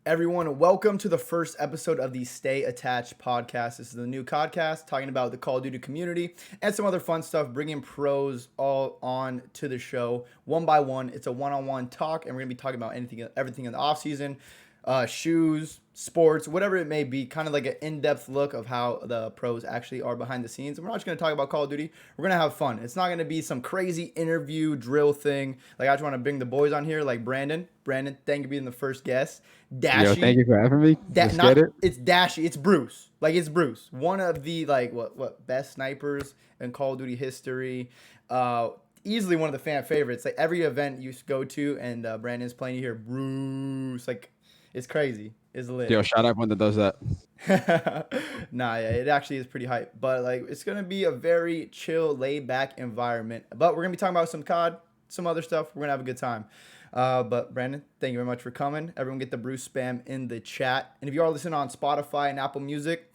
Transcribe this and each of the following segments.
Everyone, welcome to the first episode of the Stay Attached podcast. This is the new podcast talking about the Call of Duty community and some other fun stuff, bringing pros all on to the show one by one. It's a one-on-one talk, and we're going to be talking about everything in the off-season, shoes, sports, whatever it may be, kind of like an in-depth look of how the pros actually are behind the scenes. And we're not just going to talk about Call of Duty. We're going to have fun. It's not going to be some crazy interview drill thing. Like, I just want to bring the boys on here, like Brandon. Brandon, thank you for being the first guest. Yo, thank Dashy. you for having me. Let's get it. It's Dashy. It's Bruce. Like, it's Bruce. One of the, like, what best snipers in Call of Duty history. Easily one of the fan favorites. Like, every event you go to and Brandon's playing, you hear Bruce. Like, it's crazy. It's lit. Yo, shout out everyone that does that. Nah, yeah, it actually is pretty hype. But like, it's gonna be a very chill, laid back environment. But we're gonna be talking about some COD, some other stuff. We're gonna have a good time. But Brandon, thank you very much for coming. Everyone get the Bruce spam in the chat. And if you are listening on Spotify and Apple Music,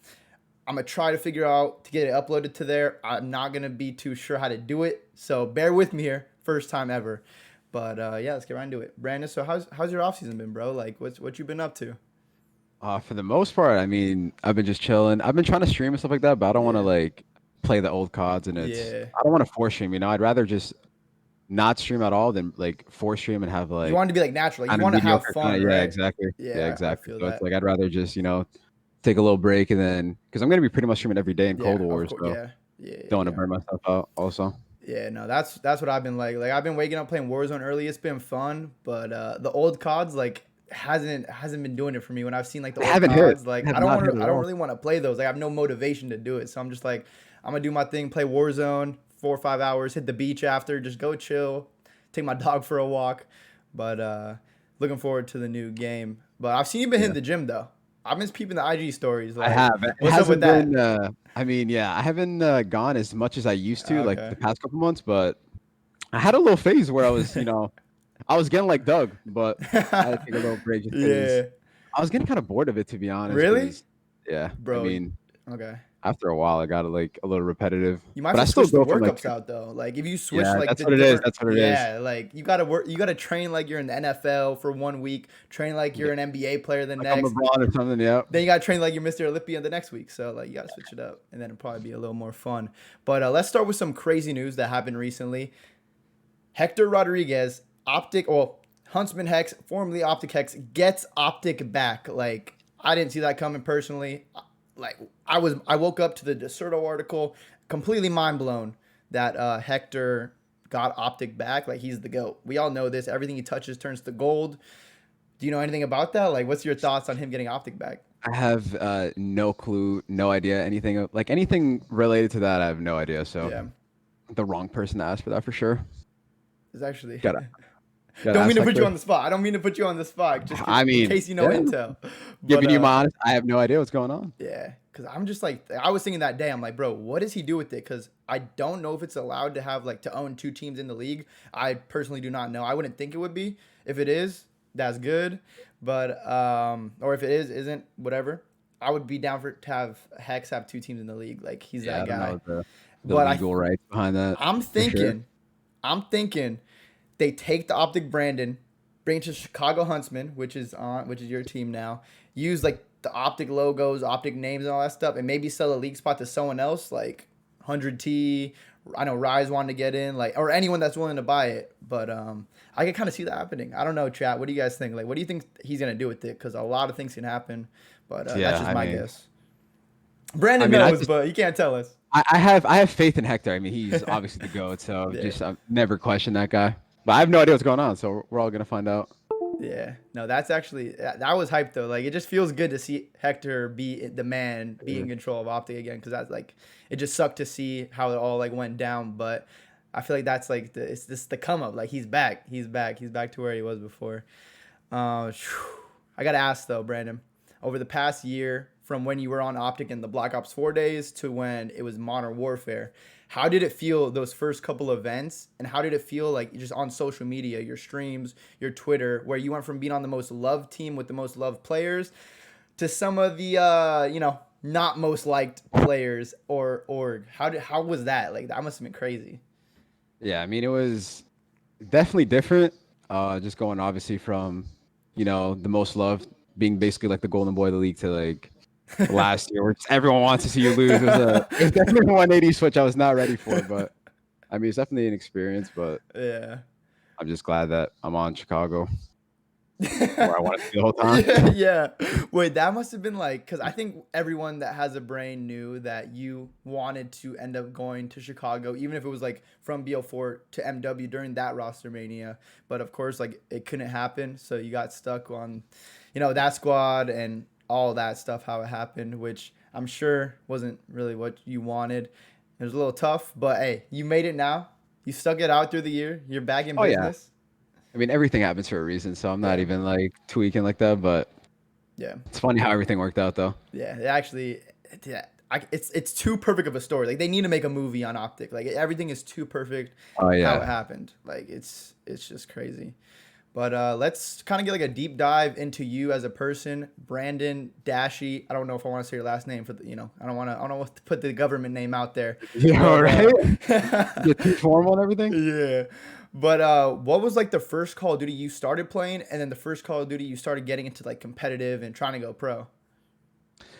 I'm gonna try to figure out to get it uploaded to there. I'm not gonna be too sure how to do it, so bear with me here. First time ever. But yeah, let's get right into it. Brandon, so how's your off season been, bro? Like, what you been up to? For the most part, I mean, I've been just chilling. I've been trying to stream and stuff like that, but I don't want to Yeah, like play the old CODs, and yeah. I don't want to force stream. I'd rather just not stream at all than like force stream and have You like want to be like natural. Like, you kind of want to have mediocre fun, Yeah, right? exactly. Yeah, Yeah, I exactly. feel So it's that. like I'd rather just take a little break and then because I'm gonna be pretty much streaming every day in Yeah, Cold of War, course. so Yeah, yeah, don't want to yeah. burn myself out. Also, Yeah, no, that's what I've been like. Like, I've been waking up playing Warzone early. It's been fun, but the old CODs like hasn't been doing it for me. When I've seen like the I old haven't hit. CODs, like I have not hit I at don't all. really want to play those. Like, I have no motivation to do it. So I'm just like, I'm gonna do my thing, play Warzone 4 or 5 hours, hit the beach after, just go chill, take my dog for a walk. But looking forward to the new game. But I've seen you been hitting Yeah. the gym though. I've been peeping the IG stories. I Like, have. It what's up with hasn't that? been. I mean, yeah, I haven't gone as much as I used to, like Okay. the past couple months. But I had a little phase where I was, I was getting like Doug, but I had to take a little break just because Yeah. I was getting kind of bored of it, to be honest. Really? Because, yeah, I Bro, mean, okay. after a while, it got like a little repetitive. You might But have I to still switch the go from like, workups out though. Like, if you switch yeah, like that's the what it is. different, That's what it is. yeah, like you gotta work, you gotta train like you're in the NFL for 1 week, train like Yeah, you're an NBA player the like I'm next, LeBron or something. Yeah. then you gotta train like you're Mr. Olympia the next week. So like you gotta switch it up, and then it'll probably be a little more fun. But let's start with some crazy news that happened recently. Hector Rodriguez, Huntsman Hex, formerly Optic Hex, gets Optic back. Like, I didn't see that coming personally. Like, I woke up to the Deserto article completely mind blown that Hector got Optic back. Like, he's the GOAT. We all know this. Everything he touches turns to gold. Do you know anything about that? Like, what's your thoughts on him getting Optic back? I have no clue, no idea anything like anything related to that. I have no idea. So Yeah, the wrong person to ask for that for sure. it's actually. Gotta gotta Don't mean ask to put you Hector. on the spot. I don't mean to put you on the spot, just I in mean, case you know yeah, intel. But giving you my honest, I have no idea what's going on. yeah, because I'm just like, I was thinking that day, I'm like, bro, what does he do with it? Because I don't know if it's allowed to have like to own two teams in the league. I personally do not know. I wouldn't think it would be. If it is, that's good. But or if it isn't, whatever. I would be down for to have Hex have two teams in the league. Like, he's Yeah, that I don't guy. know the But legal rights behind that I'm for sure. thinking, I'm thinking they take the Optic Brandon, bring it to Chicago Huntsmen, which is your team now. Use like the Optic logos, Optic names, and all that stuff, and maybe sell a league spot to someone else like 100T. I know Rise wanted to get in, like, or anyone that's willing to buy it. But I can kind of see that happening. I don't know, chat. What do you guys think? Like, what do you think he's gonna do with it? Because a lot of things can happen. But that's Yeah, just I my mean, guess. Brandon I knows, just but he can't tell us. I have faith in Hector. I mean, he's obviously the goat, so Yeah. just I've never questioned that guy. But I have no idea what's going on, so we're all gonna find out. Yeah, no, that's actually that was hype though. Like, it just feels good to see Hector be the man, be in control of Optic again. Because that's like, it just sucked to see how it all like went down. But I feel like that's like it's this the come up. Like, he's back, he's back to where he was before. I gotta ask though, Brandon, over the past year, from when you were on Optic in the Black Ops 4 days to when it was Modern Warfare, how did it feel those first couple events? And how did it feel like just on social media, your streams, your Twitter, where you went from being on the most loved team with the most loved players to some of the not most liked players or org? How was that? Like, that must have been crazy. Yeah, I mean, it was definitely different. Just going obviously from, the most loved being basically like the golden boy of the league to like last year, where just everyone wants to see you lose. It was definitely a 180 switch I was not ready for, but I mean, it's definitely an experience. But Yeah. I'm just glad that I'm on Chicago, where I wanted to be the whole time. Yeah, yeah. Wait, that must have been like, because I think everyone that has a brain knew that you wanted to end up going to Chicago, even if it was like from BO4 to MW during that roster mania. But of course, like it couldn't happen, so you got stuck on, that squad and all that stuff, how it happened, which I'm sure wasn't really what you wanted. It was a little tough, but hey, you made it now. You stuck it out through the year. You're back in Oh yeah, business. I mean everything happens for a reason, so I'm not Yeah, even like tweaking like that. But yeah. it's funny how everything worked out, though. Yeah, it actually, yeah, it's too perfect of a story. Like they need to make a movie on Optic. Like everything is too perfect, Oh how it yeah, happened. Like it's just crazy. But let's kind of get like a deep dive into you as a person, Brandon Dashy. I don't know if I want to say your last name for the, I don't want to put the government name out there, yeah, but right. Get too formal and everything. yeah. But what was like the first Call of Duty you started playing, and then the first Call of Duty you started getting into like competitive and trying to go pro?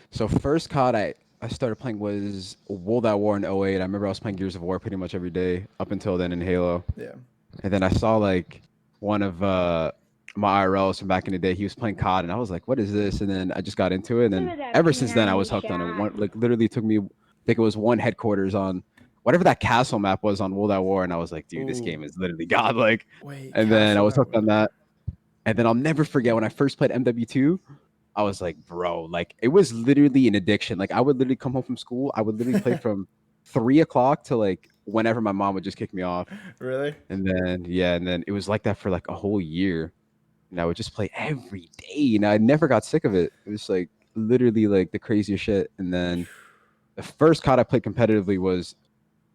So first COD I started playing was World at War in '08. I remember I was playing Gears of War pretty much every day up until then in Halo. Yeah. And then I saw like one of my IRLs from back in the day. He was playing COD, and I was like, "What is this?" And then I just got into it. And then ever since then, I was hooked on it. One like literally took me, I think it was one headquarters on whatever that castle map was on World at War, and I was like, "Dude, this Ooh. game is literally godlike." Wait, And then I Castle was at hooked on World. that. And then I'll never forget when I first played MW2. I was like, bro, like it was literally an addiction. Like I would literally come home from school. I would literally play from 3 o'clock to like whenever my mom would just kick me off. Really? And then yeah, and then it was like that for like a whole year. And I would just play every day. And I never got sick of it. It was like literally like the craziest shit. And then the first COD I played competitively was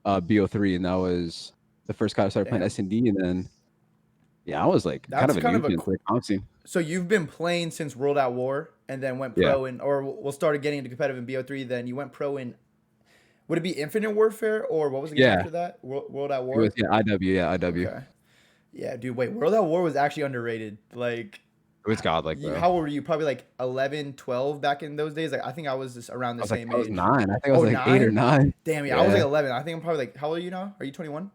BO3, and that was the first COD I started playing Damn. S&D. And then yeah, I was like kind That's of a kind of a. newbie into the comp scene. So you've been playing since World at War, and then went Yeah. pro in, or we'll started getting into competitive in BO3. Then you went pro in. Would it be Infinite Warfare, or what was the game Yeah. after that? World at It was War. yeah, IW, yeah, IW. Okay. Yeah, dude. Wait, World at War was actually underrated. Like, It was godlike, bro. how old were you? Probably like 11, 12 back in those days. Like, I think I was just around the same I was age. 9. I think I was Oh, like 8 or 9? 9. Damn, yeah, I was like Yeah. 11. I think I'm probably like, how old are you now? Are you 21?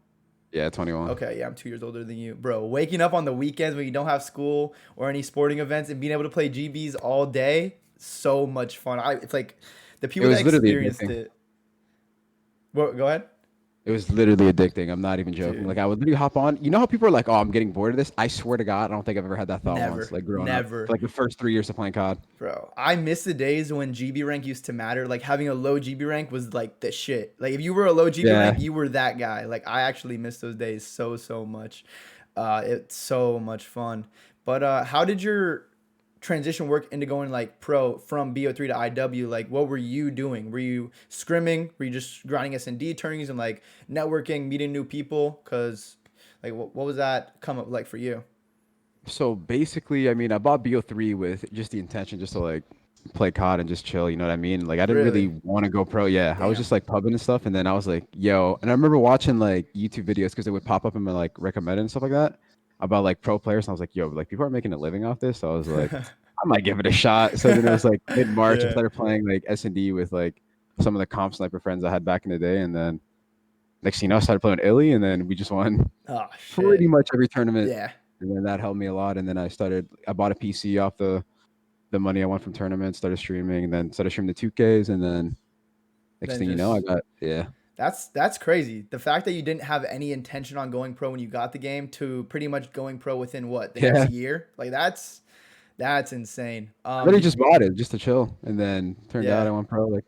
Yeah, 21. Okay, yeah, I'm 2 years older than you, bro. Waking up on the weekends when you don't have school or any sporting events and being able to play GBs all day, so much fun. It's like the It people that was literally experienced addicting. it. Well, go ahead, It was literally addicting. I'm not even joking. dude. Like I would literally hop on. You know how people are like, "Oh, I'm getting bored of this." I swear to God, I don't think I've ever had that thought once. Never, Like growing up, for never, like the first 3 years of playing COD. bro. I miss the days when GB rank used to matter. Like having a low GB rank was like the shit. Like if you were a low GB Yeah. rank, you were that guy. Like I actually miss those days so much. It's so much fun. But how did your transition work into going like pro from BO3 to IW? Like what were you doing? Were you scrimming? Were you just grinding S&D tourneys and like networking, meeting new people? Cause like what was that come up like for you? So basically, I mean, I bought BO3 with just the intention just to like play COD and just chill. You know what I mean? Like I didn't really Really? want to go pro. Yeah, I was just Damn. like pubbing and stuff. And then I was like, yo. And I remember watching like YouTube videos because they would pop up in my like recommended and stuff like that about like pro players. And I was like, yo, like people are making a living off this. So I was like, I might give it a shot. So then it was like mid March. I Yeah. started playing like S&D with like some of the comp sniper friends I had back in the day. And then next thing you know, I started playing Illy, and then we just won Oh pretty shit. much every tournament. Yeah. And then that helped me a lot. And then I bought a PC off the money I won from tournaments, started streaming, and then started streaming the 2Ks. And then next Then thing you know, I just got, yeah. that's crazy. The fact that you didn't have any intention on going pro when you got the game to pretty much going pro within what, the next Yeah. year? Like that's insane. I literally just bought it just to chill. And then turned out Yeah. I went pro like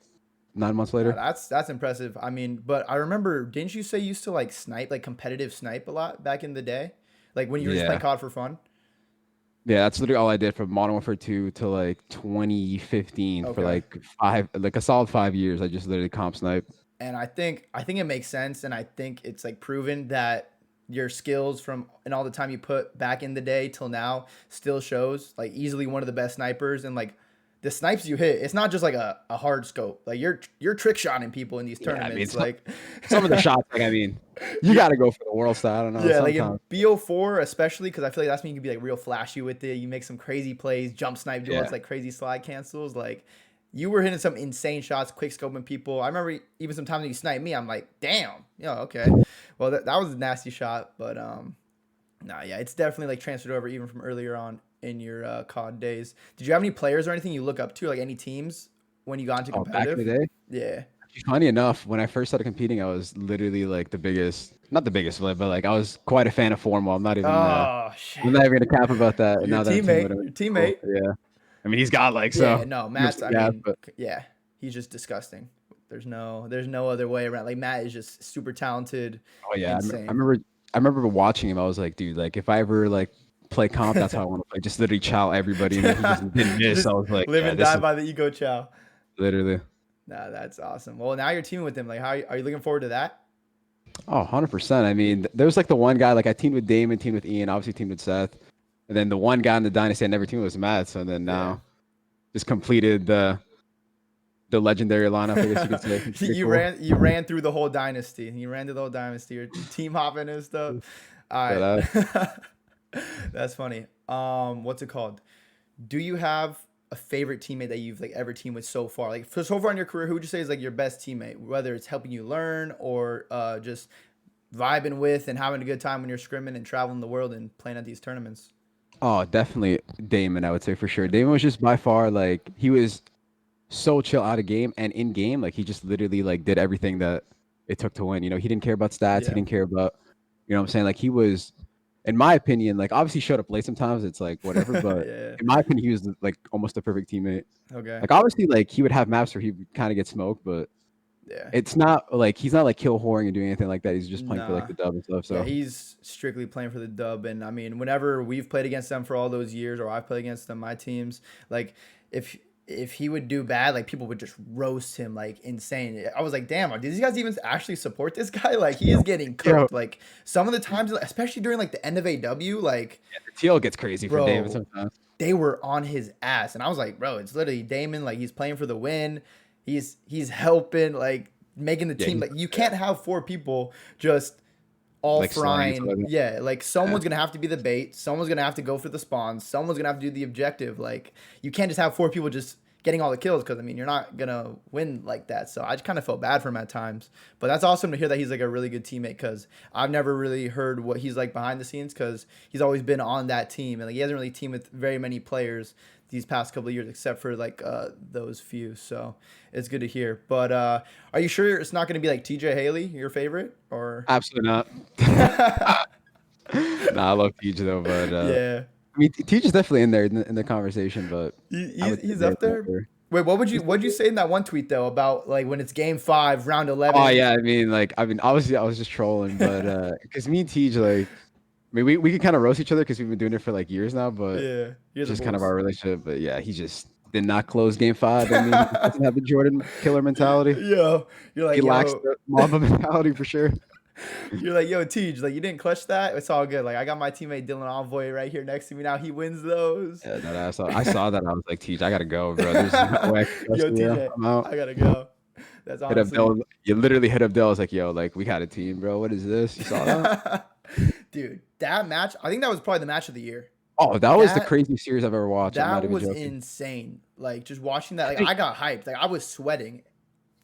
9 months No, later. that's impressive. I mean, but I remember, didn't you say you used to like snipe, like competitive snipe a lot back in the day? Like when you were just playing Yeah. COD for fun? Yeah, that's literally all I did from Modern Warfare 2 to like 2015 for Okay. like like a solid 5 years. I just literally comp snipe. And I think it makes sense, and I think it's like proven that your skills from and all the time you put back in the day till now still shows. Like easily one of the best snipers, and like the snipes you hit, it's not just like a hard scope. Like you're trick shotting people in these Yeah, I mean, tournaments. Like some of the shots, like I mean, you yeah, got to go for the world style. I don't know. yeah, like in Sometimes, BO4 especially because I feel like that's when you can be like real flashy with it. You make some crazy plays, jump snipe duels, yeah. like crazy slide cancels. Like you were hitting some insane shots, quick scoping people. I remember even sometimes when you snipe me, I'm like, damn, okay. Well, that was a nasty shot, but nah, yeah, it's definitely like transferred over even from earlier on in your COD days. Did you have any players or anything you look up to, like any teams when you got into Oh, back in competitive? the day. Yeah. Funny enough, when I first started competing, I was literally like the biggest, not the biggest, but like I was quite a fan of Formal. Oh I'm not shit. even gonna cap about that. And Your now that I'm teaming with teammate, him, your it's cool. teammate. Yeah, I mean he's got like Yeah, so. no, Give him Matt's. some I gas, mean, but yeah, he's just disgusting. There's no other way around. Like Matt is just super talented, oh yeah, insane. I remember watching him. I was like, dude, like if I ever like play comp, that's how I want to play. Just literally chow everybody, and then he just didn't miss. I Just was like, live yeah, and this die is by the ego chow. literally. Nah, that's awesome. Well, now you're teaming with him. Like, how are you looking forward to that? Oh, 100%. I mean, there was like the one guy, like I teamed with Damon, teamed with Ian, obviously teamed with Seth. And then the one guy in the dynasty I never teamed with was Matt. So then Yeah. now just completed the legendary lineup, I guess you could say. It's pretty cool. You ran through the whole dynasty. You ran through the whole dynasty. You're team hopping and stuff. All But right. That's funny. What's it called? Do you have a favorite teammate that you've like ever teamed with so far? Like for so far in your career, who would you say is like your best teammate? Whether it's helping you learn or just vibing with and having a good time when you're scrimming and traveling the world and playing at these tournaments. oh, definitely Damon, I would say for sure. Damon was just by far like he was so chill out of game and in game, like he just literally like did everything that it took to win. You know, he didn't care about stats, he Yeah. didn't care about, you know what I'm saying? Like he was, in my opinion, like obviously showed up late sometimes, it's like whatever, but Yeah. in my opinion, he was like almost the perfect teammate. Okay. Like obviously like he would have maps where he would kind of get smoked, but Yeah. it's not like he's not like kill whoring and doing anything like that. He's just playing for like Nah. the dub and stuff. Yeah, So he's strictly playing for the dub. And I mean, whenever we've played against them for all those years, or I've played against them, my teams, like if if he would do bad, like people would just roast him like insane. I was like, damn, do these guys even actually support this guy? Like he is getting yo, cooked. Like some of the times, especially during like the end of AW, like the TL gets crazy for David bro, sometimes. they were on his ass, and I was like, bro, it's literally Damon. Like he's playing for the win. He's helping, like making the Yeah, team. Like you can't have four people just all like slaying each frying. other. Yeah, like Yeah. someone's gonna have to be the bait. Someone's gonna have to go for the spawns. Someone's gonna have to do the objective. Like you can't just have four people just getting all the kills because I mean you're not gonna win like that. So I just kind of felt bad for him at times. But that's awesome to hear that he's like a really good teammate because I've never really heard what he's like behind the scenes because he's always been on that team and like he hasn't really teamed with very many players these past couple of years except for like those few. So it's good to hear. But are you sure it's not gonna be like TJ Haley, your favorite, or? Absolutely not. Nah, I love Teach though, but Yeah, I mean, Teach is definitely in there in the conversation, but I would say he's David up there. over. Wait, He's what'd you say in that one tweet though about like when it's game five, round oh 11? yeah, I mean, obviously I was just trolling, but because me and Teach like, I mean, we can kind of roast each other because we've been doing it for like years now, but Yeah, you're the just kind of Bulls. our relationship. But yeah, he just did not close game five. I mean, he doesn't have the Jordan killer mentality. Yo, you're He like, lacks yo, the Mamba mentality for sure. you're like, yo, Tej, like you didn't clutch that. It's all good. Like I got my teammate Dylan Envoy right here next to me now. He wins those. Yeah, no, no, I saw that. I was like, Teach, I gotta go, bro. There's no way I can trust Yo, you. TJ, I'm out. I gotta go. That's Hit up honestly, Dell. You literally hit up Dell. I was like, yo, like we got a team, bro. What is this? You saw that? dude. That match, I think that was probably the match of the year. Oh, that was the That craziest series I've ever watched. I'm not That even was joking. insane. Like just watching that, I like think I got hyped. Like I was sweating.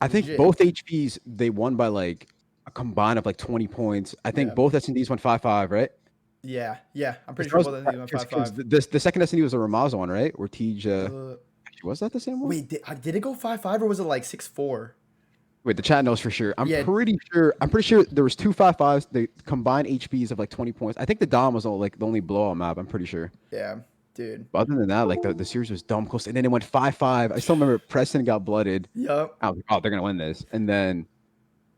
I think Legit. both HPs they won by like a combined of like 20 points. I think Yeah. both S&Ds won 5-5, right? Yeah. Yeah. I'm pretty Because sure both of them went five because five. the second S&D was a Ramaz one, right? Where Tej Uh, actually, was that the same one? wait, did it go 5-5 or was it like 6-4? Wait, the chat knows for sure. Yeah. I'm pretty sure there was two 5-5s. The combined HPs of like 20 points. I think the Dom was all, like the only blowout map. I'm pretty sure. Yeah. Dude. But other than that, like the series was dumb close, and then it went 5-5. I still remember Preston got blooded. Yup. I was like, oh, they're gonna win this, and then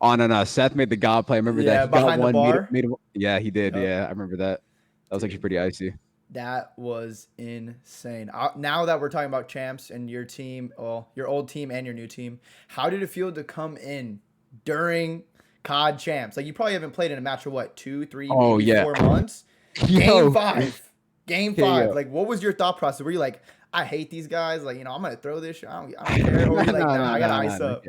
on and Seth made the God play. I remember that Yeah. he got Behind the one, bar. made him. Yeah, he did. Yup. Yeah, I remember that. That was actually Dude. pretty icy. That was insane. Now that we're talking about champs and your team, well, your old team and your new team, how did it feel to come in during COD champs? Like you probably haven't played in a match for what, 2, 3, Oh maybe yeah, 4 months. Game yo, 5. Game Okay, five, yo. like, what was your thought process? Were you like, I hate these guys, like, I'm gonna throw this shit. I don't care, or were No, you like, no, nah, no, I gotta no, no, ice no. up?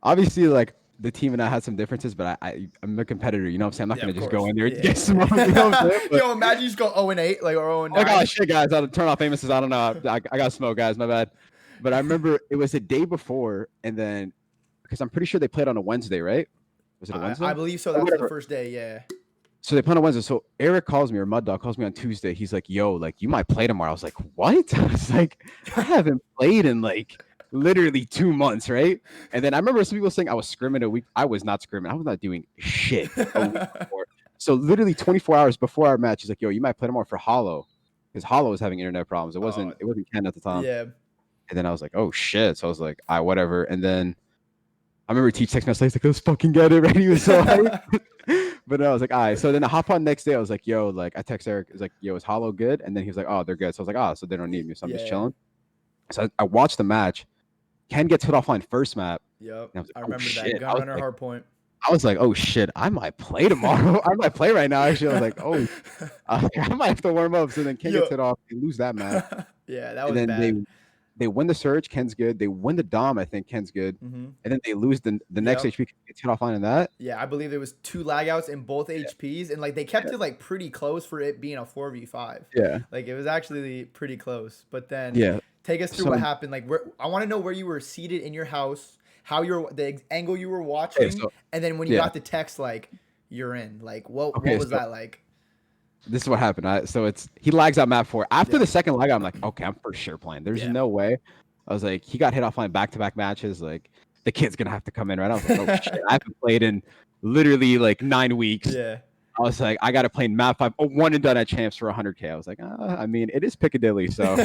Obviously, like the team and I had some differences, but I'm a competitor. You know what I'm saying? I'm not Yeah, gonna of just go course. in there and get smoked. You know what I'm Yeah. saying? But Yo, imagine you just go 0-8, like, or 0 oh my nine. gosh, shit, guys! I'll turn off famouses. I don't know. I got smoke, guys. My bad. But I remember it was the day before, and then because I'm pretty sure they played on a Wednesday, right? Was it a I Wednesday? believe so. Or That's the whatever. first day. Yeah. So they play on a Wednesday. So Eric calls me, or Mud Dog calls me on Tuesday. He's like, "Yo, like you might play tomorrow." I was like, "What?" I was like, "I haven't played in like literally 2 months, right?" And then I remember some people saying I was scrimming a week. I was not scrimming. I was not doing shit a week before. So literally 24 hours before our match, he's like, "Yo, you might play tomorrow for Hollow," because Hollow was having internet problems. It Oh, wasn't Ken at the time. yeah. And then I was like, "Oh shit!" So I was like, "I whatever." And then I remember Teach text me. I was like, "Let's fucking get it." Right? He was so hyped. But I was like, all right. So then I hop on next day. I was like, yo, like I text Eric. I was like, yo, is Hollow good? And then he was like, oh, they're good. So I was like, oh, so they don't need me. So I'm just Yeah. chilling. So I watched the match. Ken gets hit offline first map. Yep. And I was I like, oh remember that shit. gun runner hard point. I was like, oh shit, I might play tomorrow. I might play right now. Actually, I was like, oh, I might have to warm up. So then Ken Yo. gets hit off. They lose that map. Yeah, that And was then bad. they win the Surge. Ken's good. They win the Dom. I think Ken's good. Mm-hmm. And then they lose the next Yep. HP gets hit offline in that. Yeah, I believe there was 2 lag outs in both Yeah. HPs, and like they kept Yeah. it like pretty close for it being a 4v5. Yeah. Like it was actually pretty close. But then Yeah. take us through So what happened. Like I want to know where you were seated in your house, how the angle you were okay, watching, so and then when you yeah. got the text like you're in. Like what Okay, was so that like? this is what happened. So he lags out map 4. After Yeah. the second lag, I'm like, okay, I'm for sure playing. There's Yeah. no way. I was like, he got hit offline back-to-back matches. Like, the kid's gonna have to come in, right? I was like, oh shit, I haven't played in literally like 9 weeks. Yeah. I was like, I gotta play in map 5. Oh, one and done at champs for 100K. I was like, I mean, it is Piccadilly, so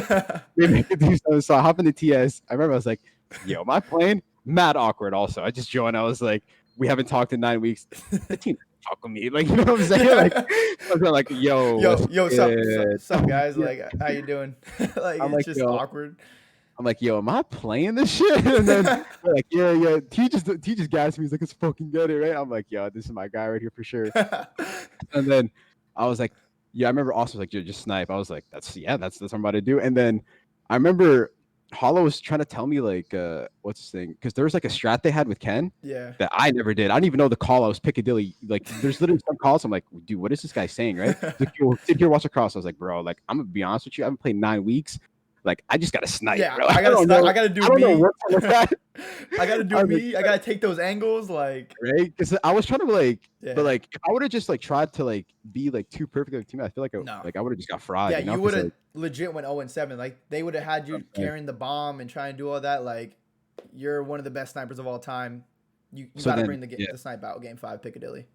maybe I could do something. So I hop into TS. I remember I was like, yo, am I playing? Mad awkward. Also, I just joined. I was like, we haven't talked in 9 weeks. The team talk with me, like you know what I'm saying? Like I was like, yo, yo, good? sup, guys? Yeah. Like, how you doing? Like, I'm it's like, just yo, awkward. am I playing this shit? And then they're like, yeah. He just gassed me. He's like, let's fucking get it, right? I'm like, yo, this is my guy right here for sure. And then I was like, yeah, I remember also like, just snipe. I was like, that's what I'm about to do. And then I remember Hollow was trying to tell me like, what's this thing? Because there was like a strat they had with Ken Yeah. that I never did. I don't even know the call. I was Piccadilly. Like, there's literally some calls. I'm like, dude, what is this guy saying, right? He's like, yo, sit here, watch across. I was like, bro, like, I'm gonna be honest with you. I haven't played 9 weeks. Like, I just gotta snipe, Yeah, bro. I gotta snipe. I gotta do I don't know me. what to look at. I gotta do I was like, me. I gotta take those angles. Like, right? Because I was trying to like, yeah. but like, if I would have just like tried to like be like too perfect of a team, I feel like No. I would have just got fried. Yeah, you know? you 'Cause, would have like, legit went 0-7. Like, they would have had you okay. carrying the bomb and trying to do all that. Like, you're one of the best snipers of all time. You So gotta then, bring yeah. the snipe out game 5 Piccadilly.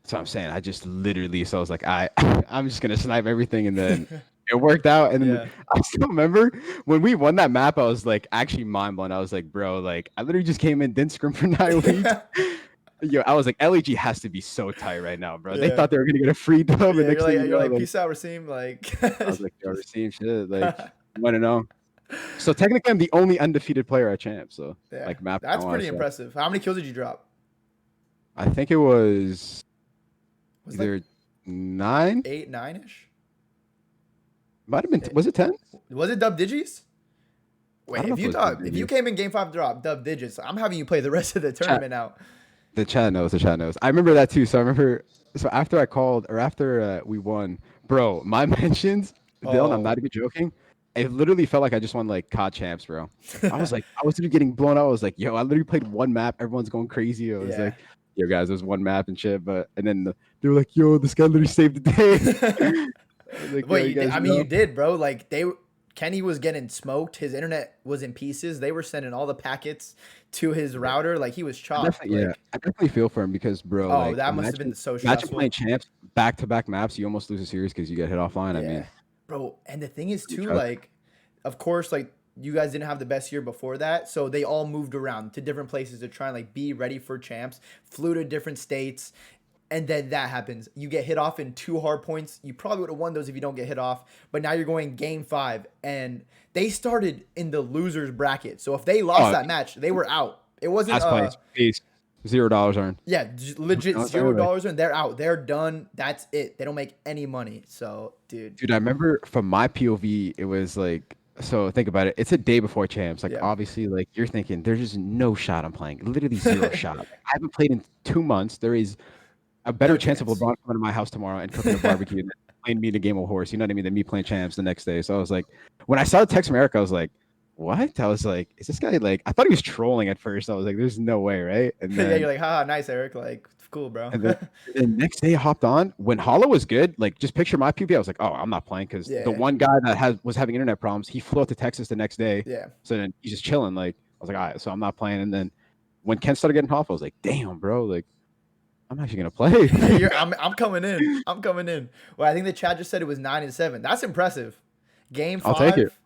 So I'm saying I just literally. So I was like, I'm just gonna snipe everything, and then it worked out. And Yeah. then I still remember when we won that map. I was like actually mind blown. I was like, bro, like I literally just came in, didn't scrim for 9 weeks. Yo, I was like, LEG has to be so tight right now, bro. They Yeah. thought they were gonna get a free dub, Yeah, and next thing you you're know, like, peace out, Rasim. Like, I was like, yo, same shit. Like, want to know? So technically, I'm the only undefeated player at champ. So yeah, like map. that's count-wise, pretty so impressive. How many kills did you drop? I think it was Was it either like 9. 8, 9-ish? Might have been. Was it 10? Was it dub digits? I Wait, don't know if if you it was dub thought if you digits. came in game 5 drop dub digits, I'm having you play the rest of the tournament out. The chat knows. The chat knows. I remember that too. So I remember. So after I called, or after we won, bro, my mentions, Dylan. I'm Oh. not even joking. It literally felt like I just won like COD champs, bro. I was literally getting blown out. I was like, yo, I literally played one map. Everyone's going crazy. I was Yeah. like, yo, guys, there's one map and shit. And then they were like, yo, this guy literally saved the day. I was like, yo, Wait, guys I mean, know? you did, bro. Like Kenny was getting smoked. His internet was in pieces. They were sending all the packets to his router. Like he was chopped. Yeah, I definitely feel for him because, bro, Oh, like, that must have been so imagine stressful. playing champs back-to-back maps. You almost lose a series because you get hit offline. Yeah. I mean, bro. And the thing is too, trust. like, of course, like you guys didn't have the best year before that, so they all moved around to different places to try and like be ready for champs. Flew to different states. And then that happens. You get hit off in 2 hard points. You probably would have won those if you don't get hit off. But now you're going game 5. And they started in the losers bracket. So if they lost that match, they were out. It wasn't Peace. $0 earned. Yeah, You legit know what I'm saying? Like, $0, and they're out. They're done. That's it. They don't make any money. So, dude. dude, I remember from my POV, it was like, so think about it. It's a day before champs. Like, Yeah. obviously, like you're thinking, there's just no shot I'm playing. Literally zero shot. Like, I haven't played in 2 months. There is a better No chance of chance. LeBron coming to my house tomorrow and cooking a barbecue than playing me in a game of horse. You know what I mean? Than me playing champs the next day. So I was like, when I saw the text from Eric, I was like, what? I was like, is this guy like? I thought he was trolling at first. I was like, there's no way, right? And Yeah, then you're like, haha, nice, Eric. Like, cool, bro. and then the next day I hopped on when Hollow was good. Like just picture my PB. I was like, oh, I'm not playing because the Yeah. one guy that was having internet problems, he flew out to Texas the next day. Yeah. So then he's just chilling. Like I was like, all right, so I'm not playing. And then when Ken started getting off, I was like, damn, bro, like I'm actually gonna play. I'm coming in. I'm coming in. Well, I think the chat just said it was 9-7. That's impressive. Game I'll take it. 5,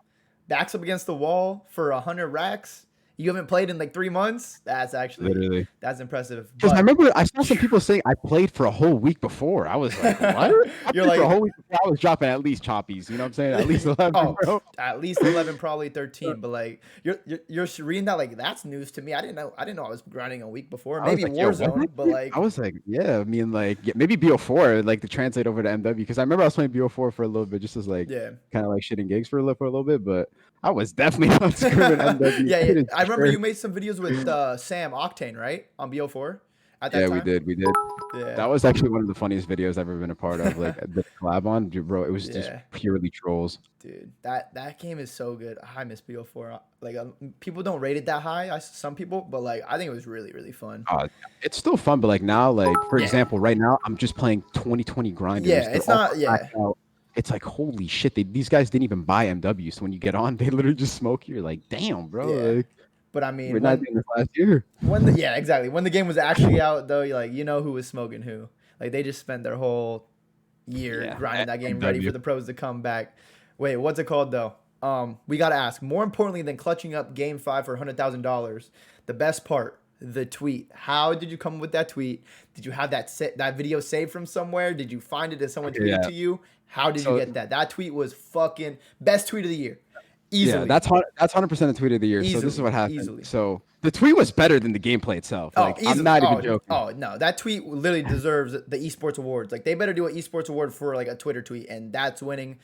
backs up against the wall for 100 racks. You haven't played in like 3 months. That's actually Literally. that's impressive. Because I But remember I saw some people saying I played for a whole week before. I was like, what? I you're played for a like, whole week before. I was dropping at least choppies. You know what I'm saying? At least 11, oh, bro. at least 11, probably 13. But like, you're reading that like that's news to me. I didn't know. I didn't know I was grinding a week before. I was Maybe like, yo, Warzone, what? but like, I was like, yeah, I mean, like, yeah, maybe BO4, like, to translate over to MW, because I remember I was playing BO4 for a little bit, just as, like, yeah, kind of, like, shitting gigs for a little bit, but I was definitely not screwing MW. yeah, yeah. I remember Sure. you made some videos with Sam Octane, right, on BO4 at that Yeah, time. we did. Yeah, That was actually one of the funniest videos I've ever been a part of, like, the collab on, dude, bro, it was just yeah. purely trolls. Dude, that game is so good. I miss BO4. Like people don't rate it that high. Some people, but like I think it was really really fun. It's still fun, but, like, now, like, for Yeah. example, right now, I'm just playing 2020 grinders. Yeah, They're it's all not. Yeah, cracked out. It's like, holy shit, these guys didn't even buy MW, so when you get on, they literally just smoke you. You're like, damn, bro, yeah. like, But I we're mean, not doing this last year. yeah, exactly. When the game was actually out, though, you know who was smoking who. Like they just spent their whole year Yeah, grinding that game, ready MW. for the pros to come back. Wait, what's it called though? We gotta ask. More importantly than clutching up Game 5 for $100,000, the best part, the tweet. How did you come up with that tweet? Did you have that video saved from somewhere? Did you find it? Did someone tweet it Yeah. to you? How did you So get that? That tweet was fucking best tweet of the year, yeah, easily. that's 100% the tweet of the year. So this is Easily, what happened. easily. So the tweet was better than the gameplay itself. Oh, Like easily. I'm not even Oh, joking. oh no, that tweet literally deserves the esports awards. Like they better do an esports award for like a Twitter tweet, and that's winning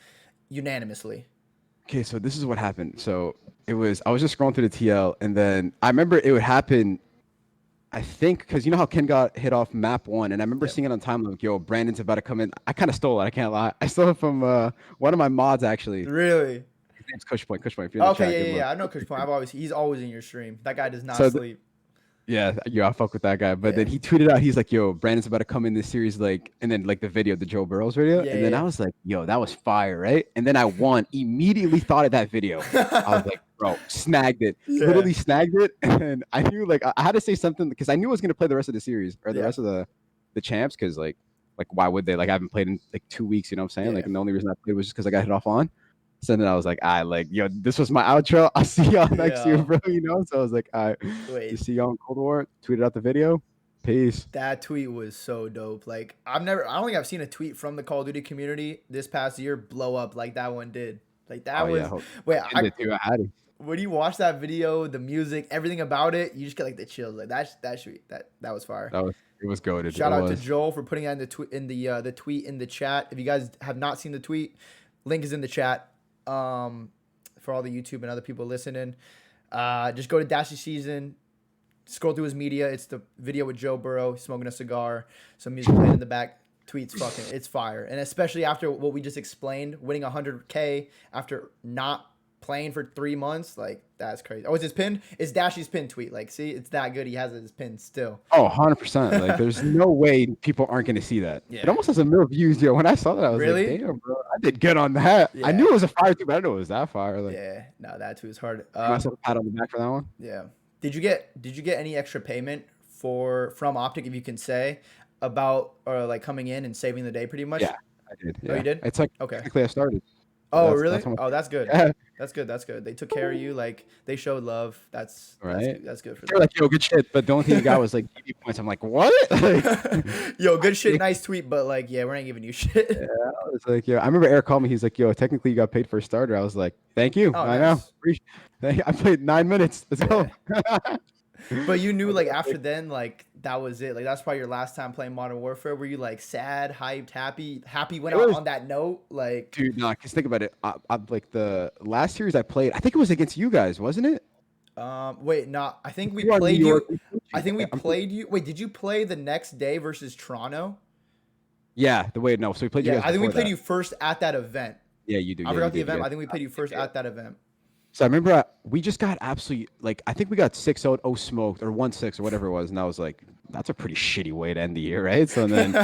unanimously. Okay, so this is what happened. So I was just scrolling through the TL, and then I remember it would happen. I think because you know how Ken got hit off map 1, and I remember Yep. seeing it on timeline. Like, yo, Brandon's about to come in. I kind of stole it. I can't lie. I stole it from one of my mods actually. Really? His name's Cushpoint. Cushpoint. If you're in the chat, Okay, give yeah, him yeah, a- yeah. I know Chris Point. He's always in your stream. That guy does not So sleep. Yeah, I fuck with that guy. But then Yeah. he tweeted out, he's like, yo, Brandon's about to come in this series, like, and then like the video, the Joe Burrows video. Yeah, And then yeah. I was like, yo, that was fire, right? And then I immediately thought of that video. I was like, bro, snagged it. Yeah. Literally snagged it. And I knew like I had to say something because I knew I was gonna play the rest of the series or the Yeah. rest of the champs, because like why would they? Like I haven't played in like 2 weeks, you know what I'm saying? Yeah. Like and the only reason I played was just because I got hit off on. So then I was like, like, yo, this was my outro. I'll see y'all next year, Yeah. bro. You know? So I was like, all right, Wait. see y'all in Cold War. Tweeted out the video. Peace. That tweet was so dope. Like I don't think I've seen a tweet from the Call of Duty community this past year blow up like that one did. Like that was. Yeah. Wait, I had it. when you watch that video, the music, everything about it, you just get like the chills. Like that was fire. It was goated. Shout out to Joel for putting that in the tweet in the chat. If you guys have not seen the tweet, link is in the chat. For all the YouTube and other people listening, just go to Dashy Season, scroll through his media. It's the video with Joe Burrow smoking a cigar, some music playing in the back. Tweets it's fire, and especially after what we just explained, winning 100K after not playing for 3 months, like that's crazy. Oh, it's his pin. It's Dashy's pin tweet. Like, see, it's that good. He has his pin still. Oh, 100%. Like, there's no way people aren't going to see that. Yeah. It almost has a million views, yo. When I saw that, I was Really? like, damn, bro. I did good on that. Yeah. I knew it was a fire tweet, but I didn't know it was that fire. Like, Yeah, no, that tweet is hard. give myself a pat on the back for that one. Yeah. Did you get any extra payment from Optic, if you can say, about or like coming in and saving the day pretty much? Yeah, I did. Yeah. Oh, you did? It's like Okay. technically I started. Oh, That's- really? that's how much- Oh, that's good. Yeah. That's good. That's good. They took care of you. Like they showed love. That's Right. That's good for They're them. like, yo, good shit. But the only thing you got was like 80 points. I'm like, what? Like, Yo, good shit, nice tweet, but like, yeah, we ain't giving you shit. yeah, I was like, yo, I remember Eric called me. He's like, yo, technically you got paid for a starter. I was like, thank you. Oh, I nice. know. I played 9 minutes. Let's go. But you knew I like was after like, then, like that was it. Like that's probably your last time playing Modern Warfare. Were you like sad, hyped, happy? Happy went it out was, on that note? Like, dude, nah, cause think about it. I'm like the last series I played, I think it was against you guys, wasn't it? wait, not. I think we You were on New played York. you. We played I you. think we I'm played you. Wait, did you play the next day versus Toronto? Yeah, the way no. So we played you Yeah, guys I think we before played that. you first at that event. Yeah, you do. I Yeah, you forgot the did. You event. guys. I think we played you first Yeah. at that event. So I remember we just got absolutely like I think we got 6-0 smoked or 1-6 or whatever it was, and I was like, that's a pretty shitty way to end the year, right? So then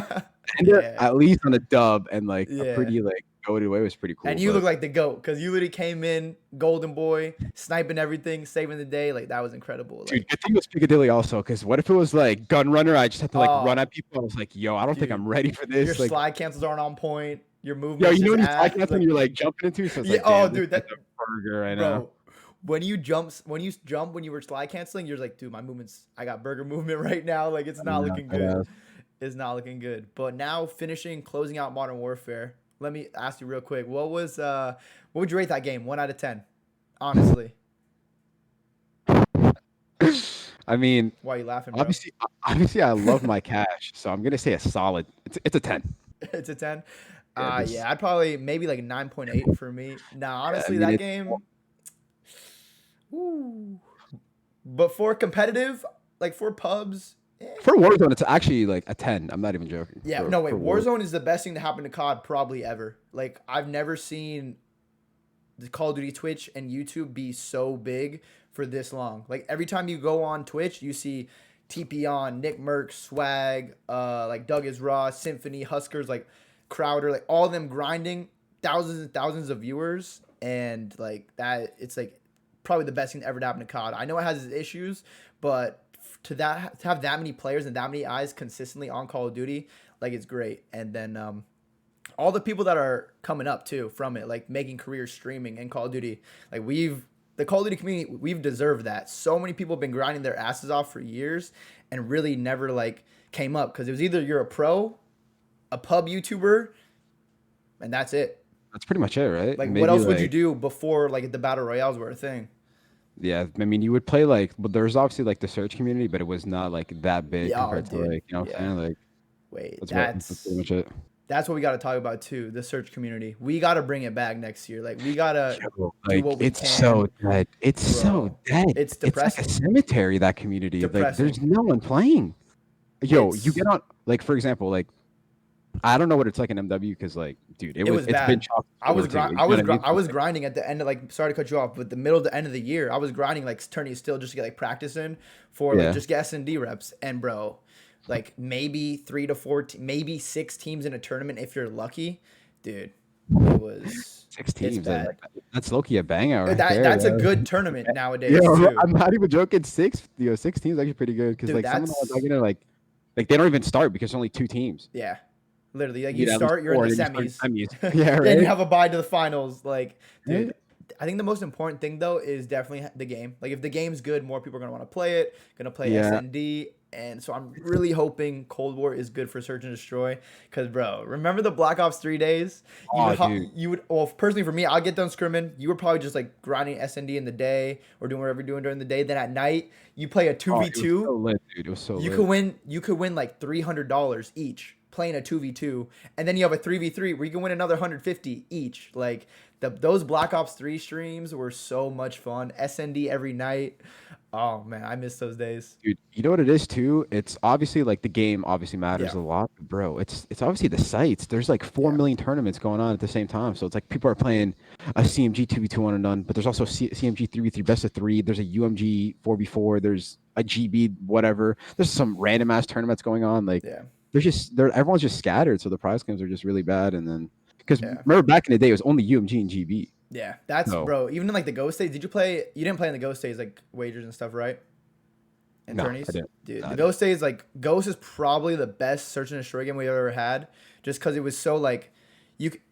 ended up Yeah, at least on a dub and like a yeah. pretty like goaded way was pretty And cool. you look But like the GOAT because you literally came in, golden boy, sniping everything, saving the day. Like that was incredible. dude, Like, good thing it was Piccadilly also, because what if it was like gun runner? I just had to like run oh, at people. I was like, yo, I don't think dude, I'm ready for your this. Like, slide cancels aren't on point. Your yo, movement's you know just when you slide at cancel and like, you're like jumping into, so it's yeah. like, Oh, damn, this dude, is that, a burger right now. bro. When you jump when you were slide canceling, you're like, dude, my movements. I got burger movement right now. Like it's I not know, looking I good. know. It's not looking good. But now finishing, closing out Modern Warfare. Let me ask you real quick. What would you rate that game? 1 out of 10. Honestly, I mean, why are you laughing, bro? obviously, I love my cash, so I'm gonna say a solid. It's a 10. It's a 10. Yeah, this. Yeah, I'd probably maybe like 9.8 for me. Nah, Yeah, I honestly, mean, that it's game. Ooh. But for competitive, like for pubs, for Warzone. It's actually like a 10. I'm not even joking. yeah, For no wait. for War. Warzone is the best thing to happen to COD probably ever. Like I've never seen the Call of Duty Twitch and YouTube be so big for this long. Like every time you go on Twitch, you see TP on, Nick Merck, Swag, like Doug is Raw, Symphony, Huskers, like Crowder, like all of them grinding thousands and thousands of viewers, and like that, it's like probably the best thing that ever happened to COD. I know it has its issues, but to have that many players and that many eyes consistently on Call of Duty, like it's great. And then all the people that are coming up too from it, like making careers streaming in Call of Duty. Like the Call of Duty community, we've deserved that. So many people have been grinding their asses off for years and really never like came up because it was either you're a pro, a pub YouTuber, and that's it. That's pretty much it, right? Like what Maybe else would you like do before like the battle royales were a thing? yeah. I mean, you would play like, but there's obviously like the search community, but it was not like that big Yeah, oh, compared to dude. like you know what Yeah. I'm saying. Like Wait, that's pretty much it. that's what we got to talk about too. The search community. We got to bring it back next year. Like we got to Yo, do like what we it's can, so dead. It's so bro. dead. It's It's like a depressing. cemetery. That community. Like there's Depressing. no one playing. Yo, you It's get on like for example, like I don't know what it's like in MW because like, dude, It was it's been bad. chopped before too. You know what I mean? I So was it's like, grinding at the end of like sorry to cut you off, but the middle of the end of the year, I was grinding like turning still just to get like practice in for like yeah, just get S&D reps. And bro, like maybe 3 to 4 maybe 6 teams in a tournament if you're lucky. Dude, six it's teams. bad. That's Loki a bang out right there. That's a Yeah. good tournament nowadays Yo, too. I'm not even joking. Six teams actually pretty good because Dude, like some of the ones I that's get are like they don't even start because there's only two teams. yeah. Literally, like You you need at least start, you're in four, the and then you start semis. semis. Yeah, And you right. have a bye to the finals. Like, Right? dude, I think the most important thing though is definitely the game. Like if the game's good, more people are gonna want to play it, gonna play Yeah. SND. And so I'm really hoping Cold War is good for Search and Destroy. Cause bro, remember the Black Ops 3 days? Oh, dude. You would well personally for me, I'll get done scrimming. You were probably just like grinding SND in the day or doing whatever you're doing during the day. Then at night, you play a two Oh, v it was so two. lit, dude. It was so You lit. could win like $300 each playing a 2v2, and then you have a 3v3 where you can win another 150 each. Like those Black Ops 3 streams were so much fun. SND every night. Oh man, I miss those days. Dude, you know what it is too? It's obviously like the game obviously matters Yeah. a lot, but bro. It's obviously the sites. There's like 4 million tournaments going on at the same time, so it's like people are playing a CMG 2v2 one and done, but there's also CMG 3v3 best of three. There's a UMG 4v4. There's a GB whatever. There's some random ass tournaments going on. Like Yeah. everyone's just scattered, so the prize games are just really bad. And then because Yeah. remember back in the day, it was only UMG and GB. Yeah. That's So bro, even in like the ghost days, did you play you didn't play in the ghost days like wagers and stuff, right? And no, I tourneys? didn't. Dude, No, the I didn't. ghost days like Ghost is probably the best search and destroy game we've ever had. Just because it was so like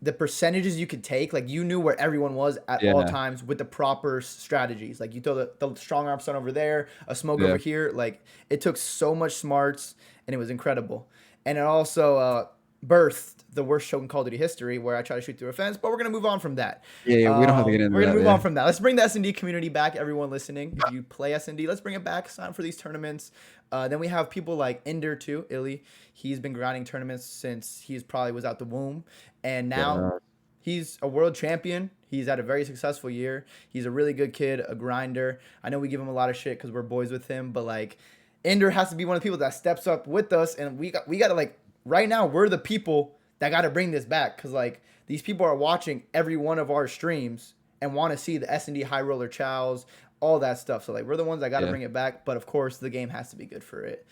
the percentages you could take, like you knew where everyone was at all Yeah, times with the proper strategies. Like you throw the strong arm stun over there, a smoke over yeah. here. Like it took so much smarts and it was incredible. And it also birthed the worst show in Call of Duty history, where I try to shoot through a fence. But we're gonna move on from that. Yeah, yeah, we don't have to get into We're gonna that. move Yeah. on from that. Let's bring the S&D community back. Everyone listening, if you play S&D, let's bring it back. Sign for these tournaments. Then we have people like Ender too, Illy. He's been grinding tournaments since he's probably was out the womb, and now Yeah. he's a world champion. He's had a very successful year. He's a really good kid, a grinder. I know we give him a lot of shit because we're boys with him, but like Ender has to be one of the people that steps up with us, and we got to like right now we're the people that got to bring this back because like these people are watching every one of our streams and want to see the S&D high roller chows, all that stuff. So like we're the ones that got to Yeah. bring it back, but of course the game has to be good for it.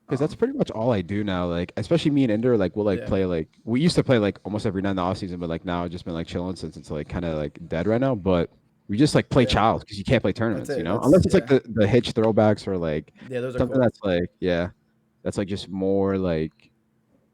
Because that's pretty much all I do now. Like, especially me and Ender, like we'll like Yeah, play like we used to play like almost every night in the off season, but like now I've just been like chilling since it's like kind of like dead right now. But we just like play yeah, chows because you can't play that's tournaments, you it. know, That's unless it's like yeah, the hitch throwbacks or like yeah. Those are something cool. that's like that's like just more like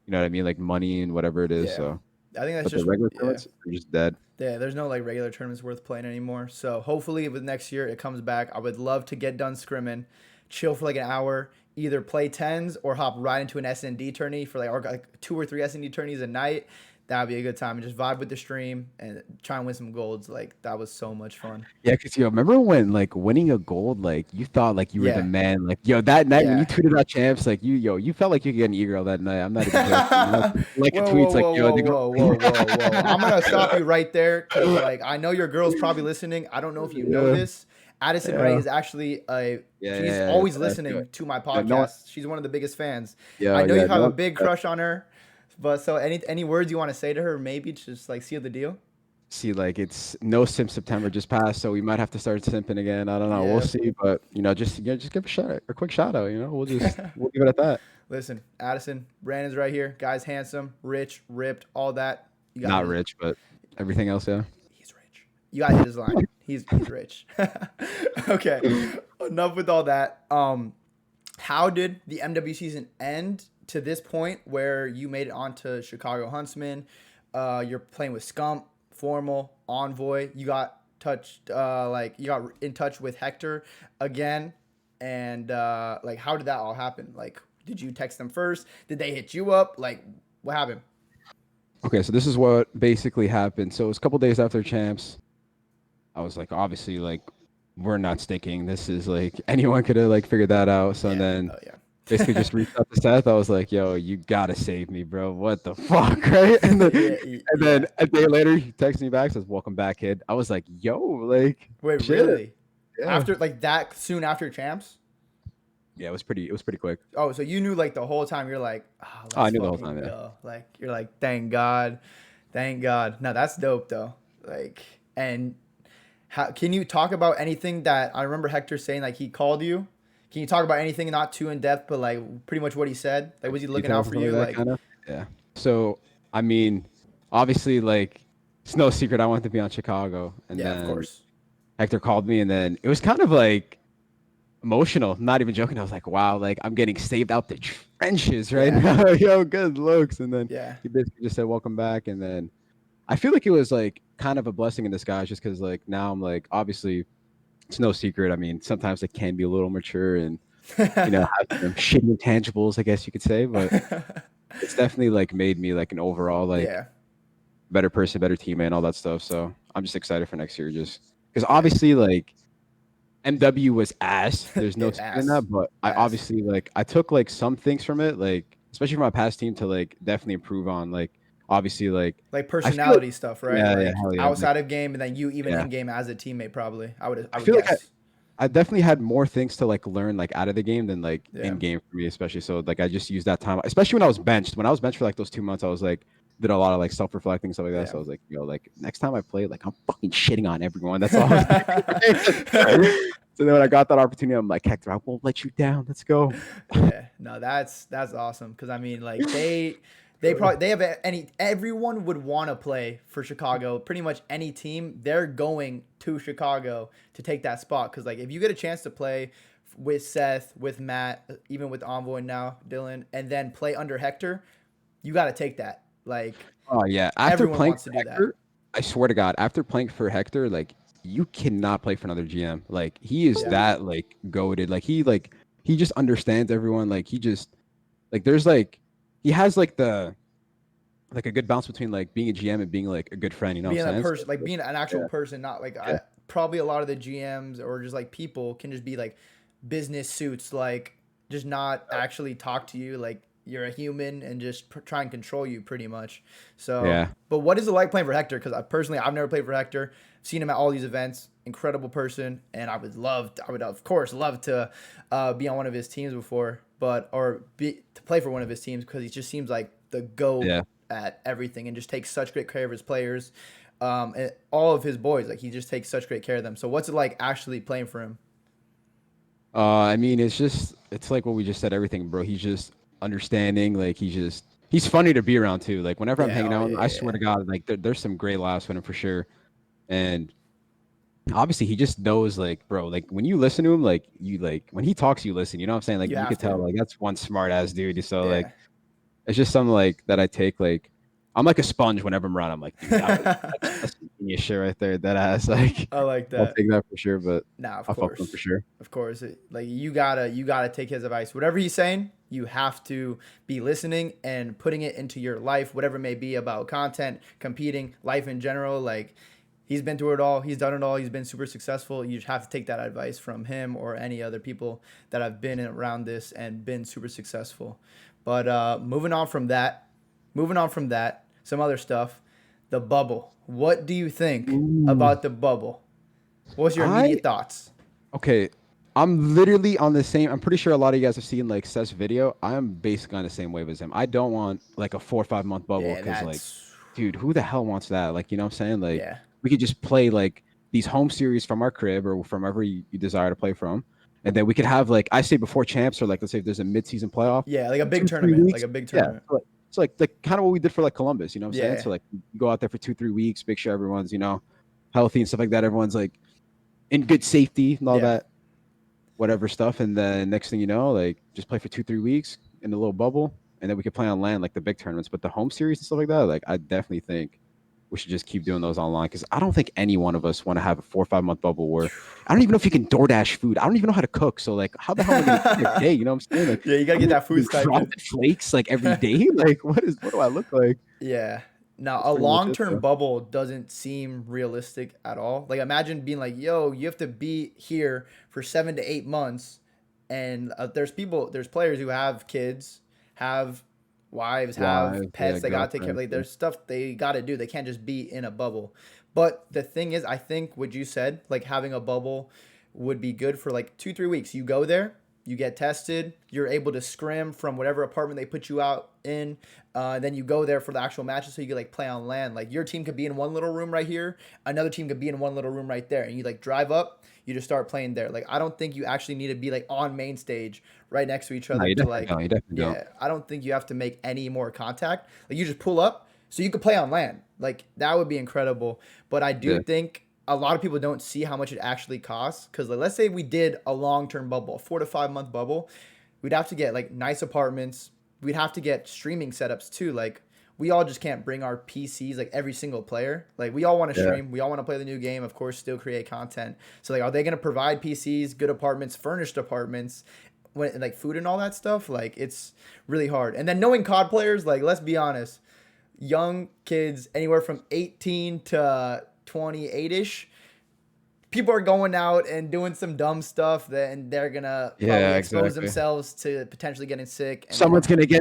you know what I mean, like money and whatever it is. Yeah, So, I think that's but the just regular yeah. tournaments are just dead. Yeah, there's no like regular tournaments worth playing anymore. So hopefully with next year it comes back. I would love to get done scrimming, chill for like an hour, either play tens or hop right into an S&D tourney for like 2 or 3 S&D tourneys a night. That would be a good time and just vibe with the stream and try and win some golds. Like that was so much fun. Yeah, because yo, remember when like winning a gold, like you thought like you were the Yeah, man, like yo that night when you yeah. tweeted out champs, like you felt like you could get an e-girl that night. I'm not even joking. You know? whoa, Like the whoa, tweets, like whoa, yo, whoa, the girl. whoa, whoa, whoa, whoa. I'm gonna stop you right there because like I know your girl's probably listening. I don't know if you know Yeah, this. Addison Ray yeah, is actually a yeah, she's yeah, always yeah. Yeah, listening to my yeah, no, podcast. She's one of the biggest fans. I yeah, know you yeah, have a no. big crush on her, but so any words you want to say to her, maybe to just like seal the deal? See, like it's no simp September just passed, so we might have to start simping again. I don't know. We'll Yeah. see, but just give a quick shout out. You know, we'll leave it at that. Listen, Addison, Brandon's right here. Guy's handsome, rich, ripped, all that. You got Not his. rich, but everything else, yeah. He's rich. You got his line. He's rich. Okay. Enough with all that. How did the MW season end to this point where you made it onto Chicago Huntsmen? You're playing with Scump, Formal, Envoy. You got touched you got in touch with Hector again. And like how did that all happen? Like did you text them first? Did they hit you up? Like what happened? Okay, so this is what basically happened. So it was a couple days after champs. I was like, obviously, like, we're not sticking. This is like anyone could have like figured that out. So Yeah. then Oh yeah. basically just reached out to Seth. I was like, yo, you gotta save me, bro. What the fuck, right? Yeah, And yeah. then a day later, he texts me back, says, "Welcome back, kid." I was like, yo, like, Wait, shit. really? Yeah. After like that soon after champs? Yeah, it was pretty quick. Oh, so you knew like the whole time. You're like, oh, Oh, I let's knew the whole fucking time, yeah. go. Like you're like, thank God, thank God. No, that's dope though. Like, and how can you talk about anything that I remember Hector saying? Like he called you. Can you talk about anything not too in depth, but like pretty much what he said? Like was he looking out Details for and stuff you? like that, Like kind of. Yeah. So, I mean, obviously, like, it's no secret I wanted to be on Chicago, and yeah, of then course. Hector called me, and then it was kind of like emotional. Not even joking. I was like, wow, like I'm getting saved out the trenches right Yeah, now. Yo, good looks. And then yeah, he basically just said, welcome back. And then I feel like it was like kind of a blessing in disguise just because like now I'm like, obviously, it's no secret. I mean, sometimes it can be a little mature and, you know, have some shitty intangibles, I guess you could say. But it's definitely like made me like an overall like yeah, better person, better teammate, and all that stuff. So I'm just excited for next year just because yeah. obviously like MW was ass. There's no It secret in that, ass, but I ass. obviously like I took like some things from it, like especially from my past team to like definitely improve on. Like obviously like Like I feel like personality stuff, right? yeah, yeah, Like hell yeah. Like outside of game, and then you even yeah. in game as a teammate, probably. I I would feel like guess. I definitely had more things to like learn like out of the game than like Yeah. in game for me, especially. So like I just used that time, especially when I was benched. When I was benched for like those 2 months, I was like did a lot of like self-reflecting stuff like that. Yeah. So I was like, yo, like next time I play, like I'm fucking shitting on everyone. That's all. I was thinking. So then when I got that opportunity, I'm like, Hector, I won't let you down. Let's go. Yeah, no, that's awesome because I mean, like they probably they have any everyone would want to play for Chicago. Pretty much any team, they're going to Chicago to take that spot because like if you get a chance to play with Seth, with Matt, even with Envoy now, Dylan, and then play under Hector, you got to take that. Like Oh yeah. After everyone playing wants to for do that. Hector, I swear to God, after playing for Hector, like you cannot play for another GM. Like he is Yeah, that like goaded. Like he just understands everyone. Like he just like there's like he has like like a good balance between like being a GM and being like a good friend. You know what Being a I'm saying? person, So, like being an actual yeah, person, not like yeah, probably a lot of the GMs or just like people can just be like business suits, like just not actually talk to you like you're a human and just try and control you pretty much. So, yeah. but what is it like playing for Hector? Because I've never played for Hector. Seen him at all these events. Incredible person, and I would of course love to be on one of his teams before, but or be to play for one of his teams because he just seems like the goat Yeah. at everything and just takes such great care of his players, and all of his boys. Like he just takes such great care of them. So what's it like actually playing for him? I mean, it's like what we just said. Everything, bro. He's just understanding. Like he's funny to be around too. Like whenever I'm Yeah. hanging Oh out, with him, I yeah. swear to God, like there's some great laughs with him for sure. And obviously, he just knows, like, bro, like when you listen to him, like you like when he talks, you listen. You know what I'm saying? Like You you have could tell, to. like that's one smart ass dude. So like Yeah. it's just something like that I take like. I'm like a sponge whenever I'm around. I'm like, dude, that's some genius shit right there. That ass, like, I like I'll that. take that for sure. But Nah, of I'll fuck with him for course, sure. of course. Like you gotta take his advice. Whatever he's saying, you have to be listening and putting it into your life, whatever it may be about content, competing, life in general. Like he's been through it all. He's done it all. He's been super successful. You just have to take that advice from him or any other people that have been around this and been super successful. But moving on from that, some other stuff. The bubble. What do you think Ooh. about the bubble? What's your I immediate thoughts? Okay, I'm literally on the same. I'm pretty sure a lot of you guys have seen like Seth's video. I'm basically on the same wave as him. I don't want like a 4 or 5 month bubble Yeah, because like, that's dude, who the hell wants that? Like, you know what I'm saying? Like, yeah, we could just play like these home series from our crib or from wherever you desire to play from, and then we could have like I say before champs or like let's say if there's a mid-season playoff, yeah, like a for big 2 3 tournament, like weeks. a big Yeah, tournament. so like, it's like kind of what we did for like Columbus. You know what I'm saying? Yeah, So like, you go out there for 2 3 weeks, make sure everyone's healthy and stuff like that. Everyone's like in good safety and all yeah. that whatever stuff, and then next thing you know, like just play for 2 3 weeks in the little bubble, and then we could play on land like the big tournaments. But the home series and stuff like that, like I definitely think we should just keep doing those online because I don't think any one of us want to have a 4 or 5 month bubble where I don't even know if you can DoorDash food. I don't even know how to cook. So like, how the hell am I gonna eat every day? You know what I'm saying? Like, Yeah, you gotta I'm get gonna that food eat frosted stipend. flakes like every day. Like, what do I look like? Yeah. Now, That's a pretty much long it, term though. bubble doesn't seem realistic at all. Like, imagine being like, yo, you have to be here for 7 to 8 months. And there's players who have kids, have wives, have Wives, yeah, pets they gotta take care of. girlfriends, Like, yeah, there's stuff they gotta do. They can't just be in a bubble. But the thing is, I think what you said, like having a bubble would be good for like 2 3 weeks. You go there, you get tested, you're able to scrim from whatever apartment they put you out in. Then you go there for the actual matches, so you could like play on land. Like your team could be in one little room right here, another team could be in one little room right there, and you like drive up, you just start playing there. Like I don't think you actually need to be like on main stage right next to each no, other you to definitely like, don't. You definitely don't. yeah. I don't think you have to make any more contact. Like you just pull up, so you could play on land. Like that would be incredible. But I do Yeah, think a lot of people don't see how much it actually costs. Because like, let's say we did a long term bubble, a 4 to 5 month bubble, we'd have to get like nice apartments. We'd have to get streaming setups too. Like we all just can't bring our PCs, like every single player. Like we all want to yeah. stream, we all want to play the new game, of course, still create content. So like, are they gonna provide PCs, good apartments, furnished apartments, when like food and all that stuff? Like it's really hard. And then knowing COD players, like let's be honest, young kids anywhere from 18 to 28 ish, people are going out and doing some dumb stuff that and they're gonna probably Yeah, expose exactly. themselves to potentially getting sick and then yeah,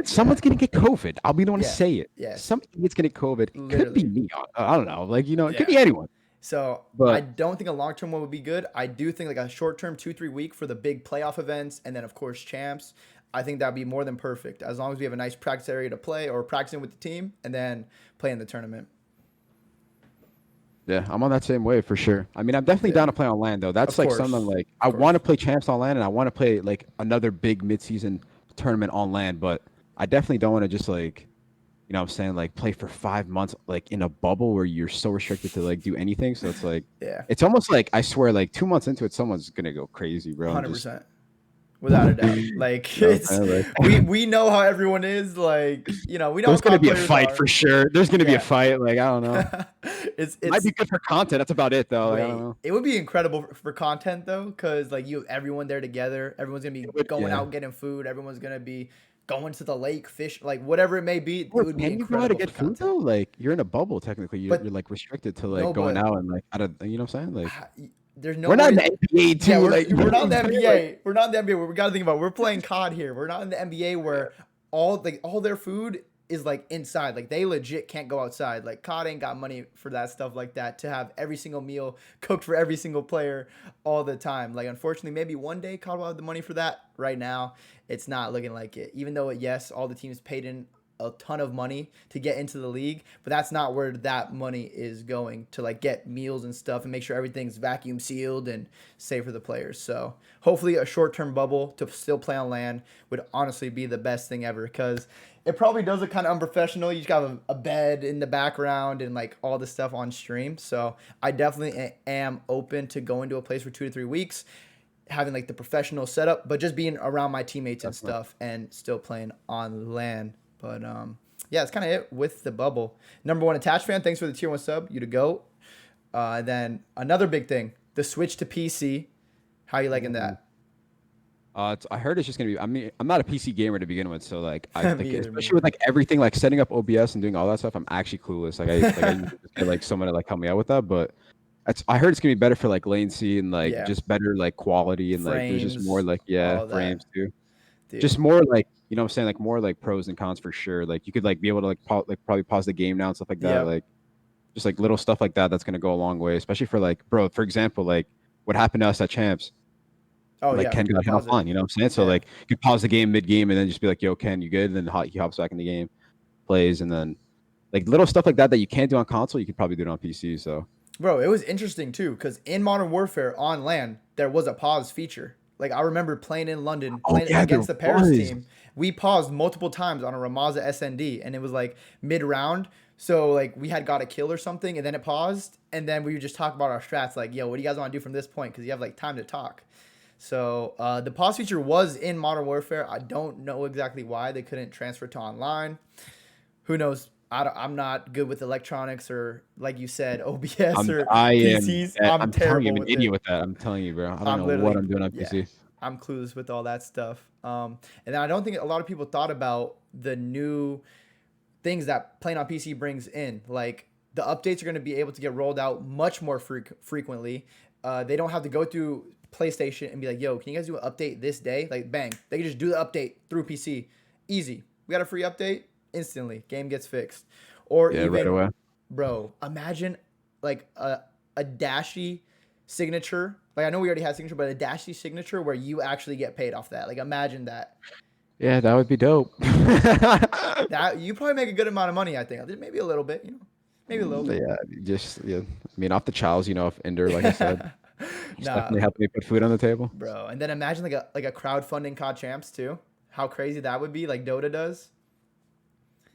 Someone's gonna get COVID. I'll be the one to yeah, say it. yes, Somebody's gonna get COVID. It could be literally, me. I don't know. Like, it could yeah. be anyone. So I But don't think a long term one would be good. I do think like a short term 2 3 week for the big playoff events and then of course champs. I think that'd be more than perfect as long as we have a nice practice area to play or practicing with the team and then play in the tournament. yeah, I'm on that same wave for sure. I mean, I'm definitely Yeah, down to play on land though. of That's like something course, like of I want to course. play champs on land and I want to play like another big midseason tournament on land, but I definitely don't want to just like what I'm saying, like play for 5 months like in a bubble where you're so restricted to like do anything. So it's like Yeah, it's almost like I swear like 2 months into it, someone's gonna go crazy, bro, and just 100%. Without a doubt. Like what I'm it's saying? we know how everyone is. Like we know how There's gonna COD be a players fight are. for sure. There's gonna be a Yeah, fight. Like I don't know. Might it's be good for content. That's about it though. Like I don't wait. know. It would be incredible for content though, because like you have everyone there together. Everyone's gonna be going Yeah. out getting food. Everyone's gonna be going to the lake, fish, like whatever it may be. It Or would be can you go out to incredible get for food content. though? Like you're in a bubble technically. You're But like restricted to like no, going but out and like out of you know what I'm saying? Like there's no we're not in way. the NBA Yeah, too. Like you know we're what not in I'm the saying? Like NBA. We're not in the NBA. We got to think about. We're playing COD here. We're not in the NBA yeah, where all their food is like inside. Like they legit can't go outside. Like COD ain't got money for that stuff like that to have every single meal cooked for every single player all the time. Like unfortunately, maybe one day COD will have the money for that. Right now, it's not looking like it. Even though yes, all the teams paid in a ton of money to get into the league, but that's not where that money is going to like get meals and stuff and make sure everything's vacuum sealed and safe for the players. So hopefully a short-term bubble to still play on land would honestly be the best thing ever because it probably does look kind of unprofessional. You just got a bed in the background and like all the stuff on stream. So I definitely am open to going to a place for 2 to 3 weeks, having like the professional setup, but just being around my teammates and definitely. stuff and still playing on LAN. But yeah, it's kind of it with the bubble. Number one attached fan, thanks for the tier one sub. You to go. Then another big thing, the switch to PC. How you liking Ooh. that? I heard it's just gonna be. I mean, I'm not a PC gamer to begin with, so like, I like, Me either. Me especially with either. like everything, like setting up OBS and doing all that stuff. I'm actually clueless. I usually just get like someone to like help me out with that. But I heard it's gonna be better for like latency and like Yeah, just better like quality and like there's just more frames, like yeah all that, frames too. dude. Just more like you know what I'm saying like more like pros and cons for sure. Like you could like be able to like like probably pause the game now and stuff like that. Yep. Like just like little stuff like that. That's gonna go a long way, especially for like bro. For example, like what happened to us at champs. Oh Like yeah, Ken got hit pause it. offline, you know what I'm saying? So Yeah. like you could pause the game mid game and then just be like, "Yo, Ken, you good?" And then he hops back in the game, plays, and then like little stuff like that that you can't do on console, you could probably do it on PC. So Bro, it was interesting too, because in Modern Warfare on land, there was a pause feature. Like I remember playing in London, oh playing yeah, there against the Paris was. team. We paused multiple times on a Ramaza SND, and it was like mid round. So like we had got a kill or something, and then it paused, and then we would just talk about our strats. Like, yo, what do you guys want to do from this point? Because you have like time to talk. So the pause feature was in Modern Warfare. I don't know exactly why they couldn't transfer to online. Who knows? I'm not good with electronics or, like you said, OBS or I am. PCs. I'm I'm telling you, terrible I'm an with idiot it. with that. I'm telling you, bro. I don't I'm know what literally, I'm doing on yeah, PC. I'm clueless with all that stuff. And then I don't think a lot of people thought about the new things that playing on PC brings in. Like the updates are going to be able to get rolled out much more frequently. They don't have to go through PlayStation and be like, "Yo, can you guys do an update this day?" Like, bang, they can just do the update through PC. Easy. We got a free update instantly. Game gets fixed. Or Yeah, right even, away. bro, imagine like a Dashy signature. Like I know we already had signature, but a Dashy signature where you actually get paid off that. Like imagine that. Yeah, that would be dope. That you probably make a good amount of money. I think maybe a little bit. Maybe a little bit. Yeah, just yeah. I mean, off the chows, you know, if Ender, like I said, he's Nah, definitely helping me put food on the table. bro. And then imagine like a crowdfunding COD champs too. How crazy that would be, like Dota does,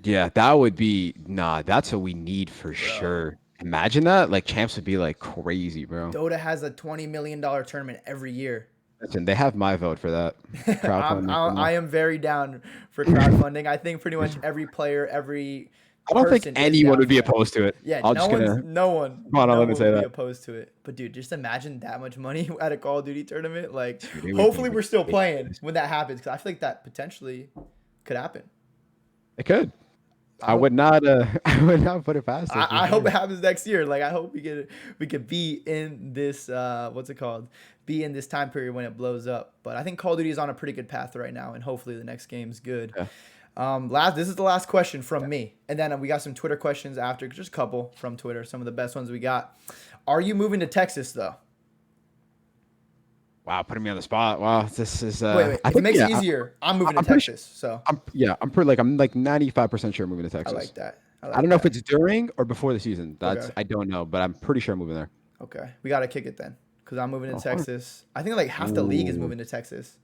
Yeah, that would be nah, that's what we need for bro. sure. Imagine that. Like champs would be like crazy, bro. Dota has a $20 million tournament every year. Listen, they have my vote for that. Crowdfunding. I am very down for crowdfunding. I think pretty much every player, every I don't think person is anyone down would for be that. opposed to it. Yeah, I'll just gonna come on, no let me one say would be that. opposed to it. But dude, just imagine that much money at a Call of Duty tournament. Like, Dude, it would be hopefully we're still playing ridiculous. when that happens because I feel like that potentially could happen. It could. I I would hope. not I would not put it past us for I hope sure. it happens next year. Like, I hope we could be in this what's it called? Be in this time period when it blows up. But I think Call of Duty is on a pretty good path right now, and hopefully the next game's good. Yeah. This is the last question from me, and then we got some Twitter questions after, just a couple from Twitter, some of the best ones we got. Are you moving to Texas though? Wow, putting me on the spot. Wow, this is Wait. I If it think makes yeah, it easier, I'm moving to I'm pretty sure Texas. So I'm like 95% sure I'm moving to I Texas. like that. I I like don't know if that. it's during or before the season. Okay. I don't know, but I'm pretty sure I'm moving there. Okay. We gotta kick it then, because I'm moving to Oh, fun. Texas. I think like half the league is Ooh. moving to Texas.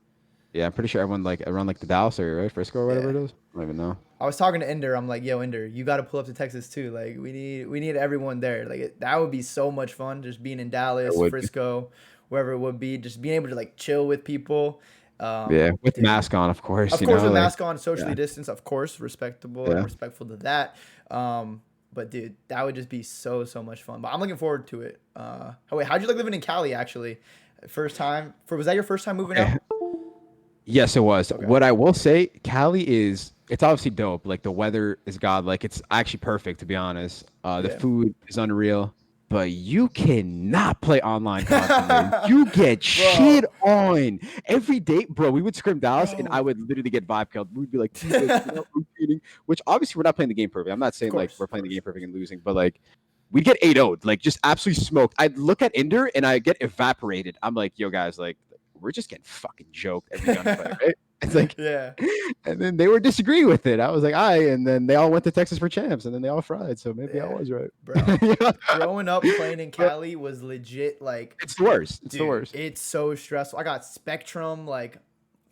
Yeah, I'm pretty sure everyone like around like the Dallas area, right? Frisco or whatever Yeah. it is. I don't even know. I was talking to Ender. I'm like, yo, Ender, you got to pull up to Texas too. Like, we need everyone there. Like, that would be so much fun. Just being in It Dallas, would be. Frisco, wherever it would be. Just being able to like chill with people. Yeah, with Dude, mask on, of course, of you course know, with like mask on, socially yeah, distanced, of course, respectable and yeah. respectful to that. But dude, that would just be so much fun. But I'm looking forward to it. Oh wait, how'd you like living in Cali actually? First time? Was that your first time moving Okay. out? Yes, it was. Okay. What I will say, Cali is it's obviously dope. Like the weather is god. Like it's actually perfect to be honest. The Yeah. food is unreal, but you cannot play online COD from there. You get shit Bro. on every day, bro. We would scrim Dallas, and I Bro. would literally get vibe killed. We'd be like teammates, you know, rotating. Which obviously we're not playing the game perfect. I'm not Of saying like course, we're of playing the game course. perfect and losing, but like we'd get 8-0'd, like just absolutely smoked. I'd look at Ender and I get evaporated. I'm like, yo guys, like we're just getting fucking joked every gunfight, right? It's like, Yeah, and then they were disagreeing with it. I was like, and then they all went to Texas for champs, and then they all fried. So maybe I yeah, was right. bro. Yeah. Growing up playing in But Cali was legit like, it's the worst. It's the dude, worst. it's so stressful. I got Spectrum, like,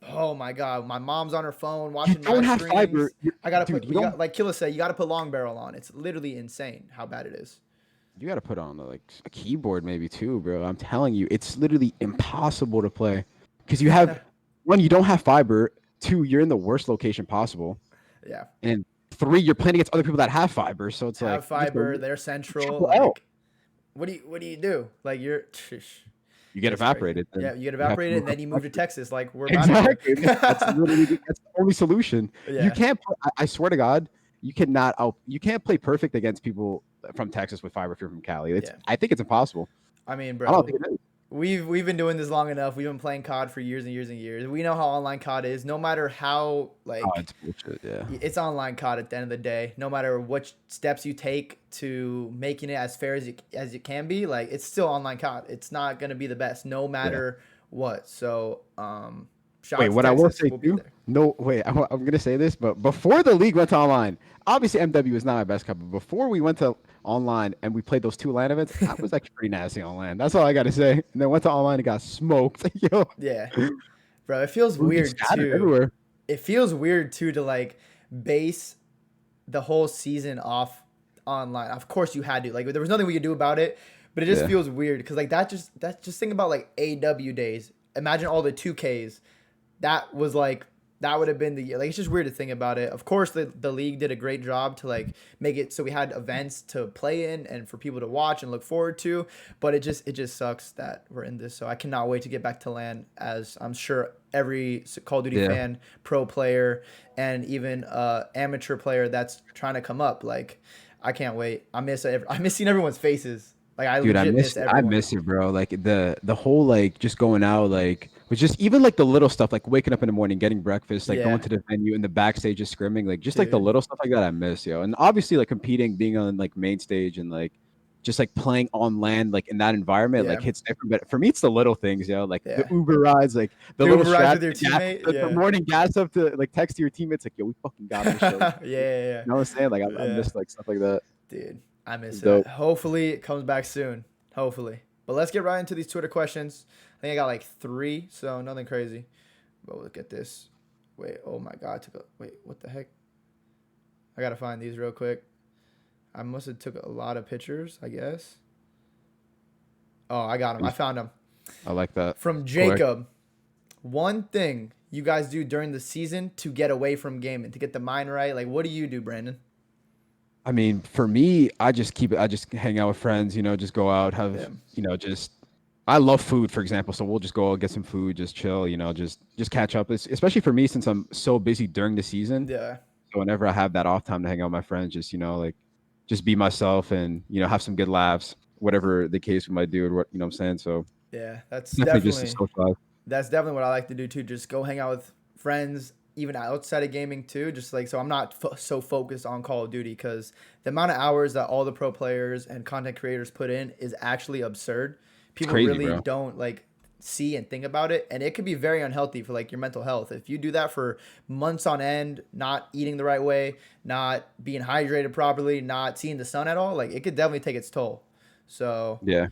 oh my god, my mom's on her phone You watching my don't have fiber, streams. I gotta dude. put, You you don't. got like Killa said, you gotta put long barrel on. It's literally insane how bad it is. You got to put on like a keyboard maybe too, bro. I'm telling you, it's literally impossible to play because you have one, you don't have fiber. Two, you're in the worst location possible, Yeah, and three, you're playing against other people that have fiber. So it's like have just a fiber. They're central. triple L. Like, what do you do? Like, You get it's crazy. evaporated, then Yeah, you get you have to evaporated move and up then you to move to Texas. Texas. Like, we're about it Exactly. That's here. literally that's the only solution. You Yeah. can't. I swear to God, you cannot out. You can't play perfect against people from Texas with fiber if you're from Cali. It's. Yeah. I think it's impossible. I mean, I don't bro, think it is. we've been doing this long enough. We've been playing COD for years and years and years. We know how online COD is. No matter how Oh, like it's bullshit. Yeah. it's online COD at the end of the day. No matter what steps you take to making it as fair as it can be, like it's still online COD. It's not gonna be the best, no Yeah. matter what. So, shout Wait, out to what I will Texas. say We'll be too. there. No, wait. I'm gonna say this, but before the league went to online, obviously MW was not my best cup. But before we went to online and we played those two LAN events, I was actually pretty nasty on LAN. That's all I gotta say. And then went to online and got smoked. Yo, Yeah, bro. It feels we were just weird scattered too. everywhere. It feels weird too to like base the whole season off online. Of course you had to. Like there was nothing we could do about it, but it just Yeah. feels weird because like that's just think about like AW days. Imagine all the 2Ks. That was like that would have been the year. Like it's just weird to think about it. Of course the league did a great job to like make it so we had events to play in and for people to watch and look forward to, but it just sucks that we're in this. So I cannot wait to get back to LAN as I'm sure every Call of Duty Yeah. fan, pro player, and even amateur player that's trying to come up. Like I can't wait. I miss seeing everyone's faces. Like I Dude, legit miss I everyone. miss it, bro. Like the whole like just going out, like was just even like the little stuff, like waking up in the morning, getting breakfast, like going Yeah, to the venue in the backstage, just scrimming, like just like the dude. little stuff like that, I miss, yo. And obviously, like competing, being on like main stage, and like just like playing on land, like in that environment, like Yeah, hits different. But for me, it's the little things, yo. Like the yeah. Uber rides, like the The little Uber rides strats, with your teammate. the Yeah. morning gas up to like text to your teammates, like yo, we fucking got this show. Yeah, You yeah, know what I'm saying? Like I yeah. miss like stuff like that. Dude, I miss It's it. dope. Hopefully it comes back soon. Hopefully. But let's get right into these Twitter questions. I think I got like 3, so nothing crazy. But look at this. Wait, oh my god, wait, what the heck? I gotta find these real quick. I must have took a lot of pictures, I guess. Oh, I got them. I found them. I like that. From Quick. Jacob. One thing you guys do during the season to get away from gaming, to get the mind right. Like, what do you do, Brandon? I mean, for me, I just keep it. I just hang out with friends, just go out, Yeah. have, just. I love food, for example. So we'll just go out, get some food, just chill, just catch up. Especially for me, since I'm so busy during the season. Yeah. So whenever I have that off time to hang out with my friends, just, like, just be myself and, have some good laughs, whatever the case we might do, or what, you know what I'm saying? So Yeah. That's definitely just to definitely socialize. That's definitely what I like to do too. Just go hang out with friends, even outside of gaming too. Just like so, I'm not so focused on Call of Duty because the amount of hours that all the pro players and content creators put in is actually absurd. It's People crazy, really bro. don't like see and think about it, and it could be very unhealthy for like your mental health if you do that for months on end, not eating the right way, not being hydrated properly, not seeing the sun at all. Like it could definitely take its toll. So, Yeah.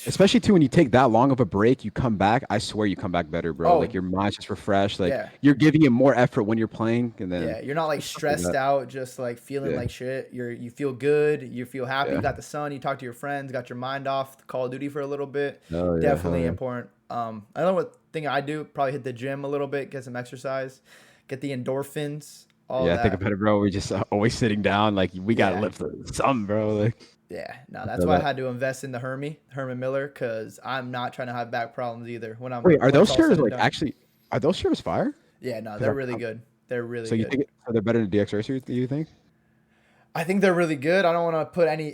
Especially too when you take that long of a break, you come back. I swear you come back better, bro. Like oh your mind's just refreshed. Like yeah. you're giving it more effort when you're playing, and then Yeah, you're not like stuff like stressed that. out, just like feeling Yeah, like shit. You feel good, you feel happy, you yeah. got the sun, you talk to your friends, got your mind off Call of Duty for a little bit. Hell yeah, hell Definitely yeah. important. I don't know what thing I do, probably hit the gym a little bit, get some exercise, get the endorphins, all Yeah, think that. about it, bro. We just always sitting down. Like we gotta Yeah. lift something, bro. Like Yeah. No, I that's feel why I that. had to invest in the Herman Miller, because I'm not trying to have back problems either when I'm Wait, are when it's those all shares said and like done. actually? Are those shirts fire? Yeah, no, 'Cause they're really good. They're really so you good. think so they're better than DX Racers? Do you think? I think they're really good. I don't want to put any.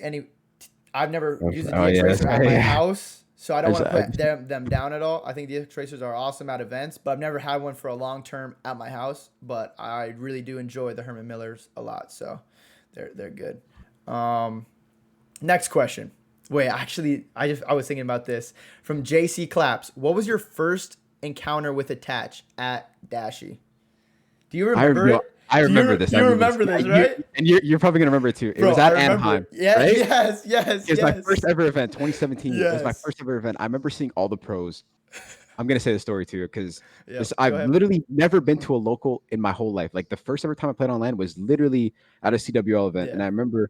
I've never used a Oh DX yeah, that's Racer at right. my Yeah. house, so I don't I just, want to I put just, them down at all. I think DX Racers are awesome at events, but I've never had one for a long term at my house. But I really do enjoy the Herman Millers a lot, so they're good. Um, Next question. Wait, actually, I was thinking about this from JC Claps. What was your first encounter with attach at Dashy? Do you remember yo, it? I remember this. Do I you remember this. remember this, Yeah, right? you're probably gonna remember it too. It Bro, was I at remember Anaheim, it. Yeah, right? yes, yes, It was my yes. first ever event, 2017. It was my Yes. first ever event. I remember seeing all the pros. I'm gonna say the story too because Yep. this Go I've ahead. literally never been to a local in my whole life. Like the first ever time I played on land was literally at a CWL event, and Yeah. I remember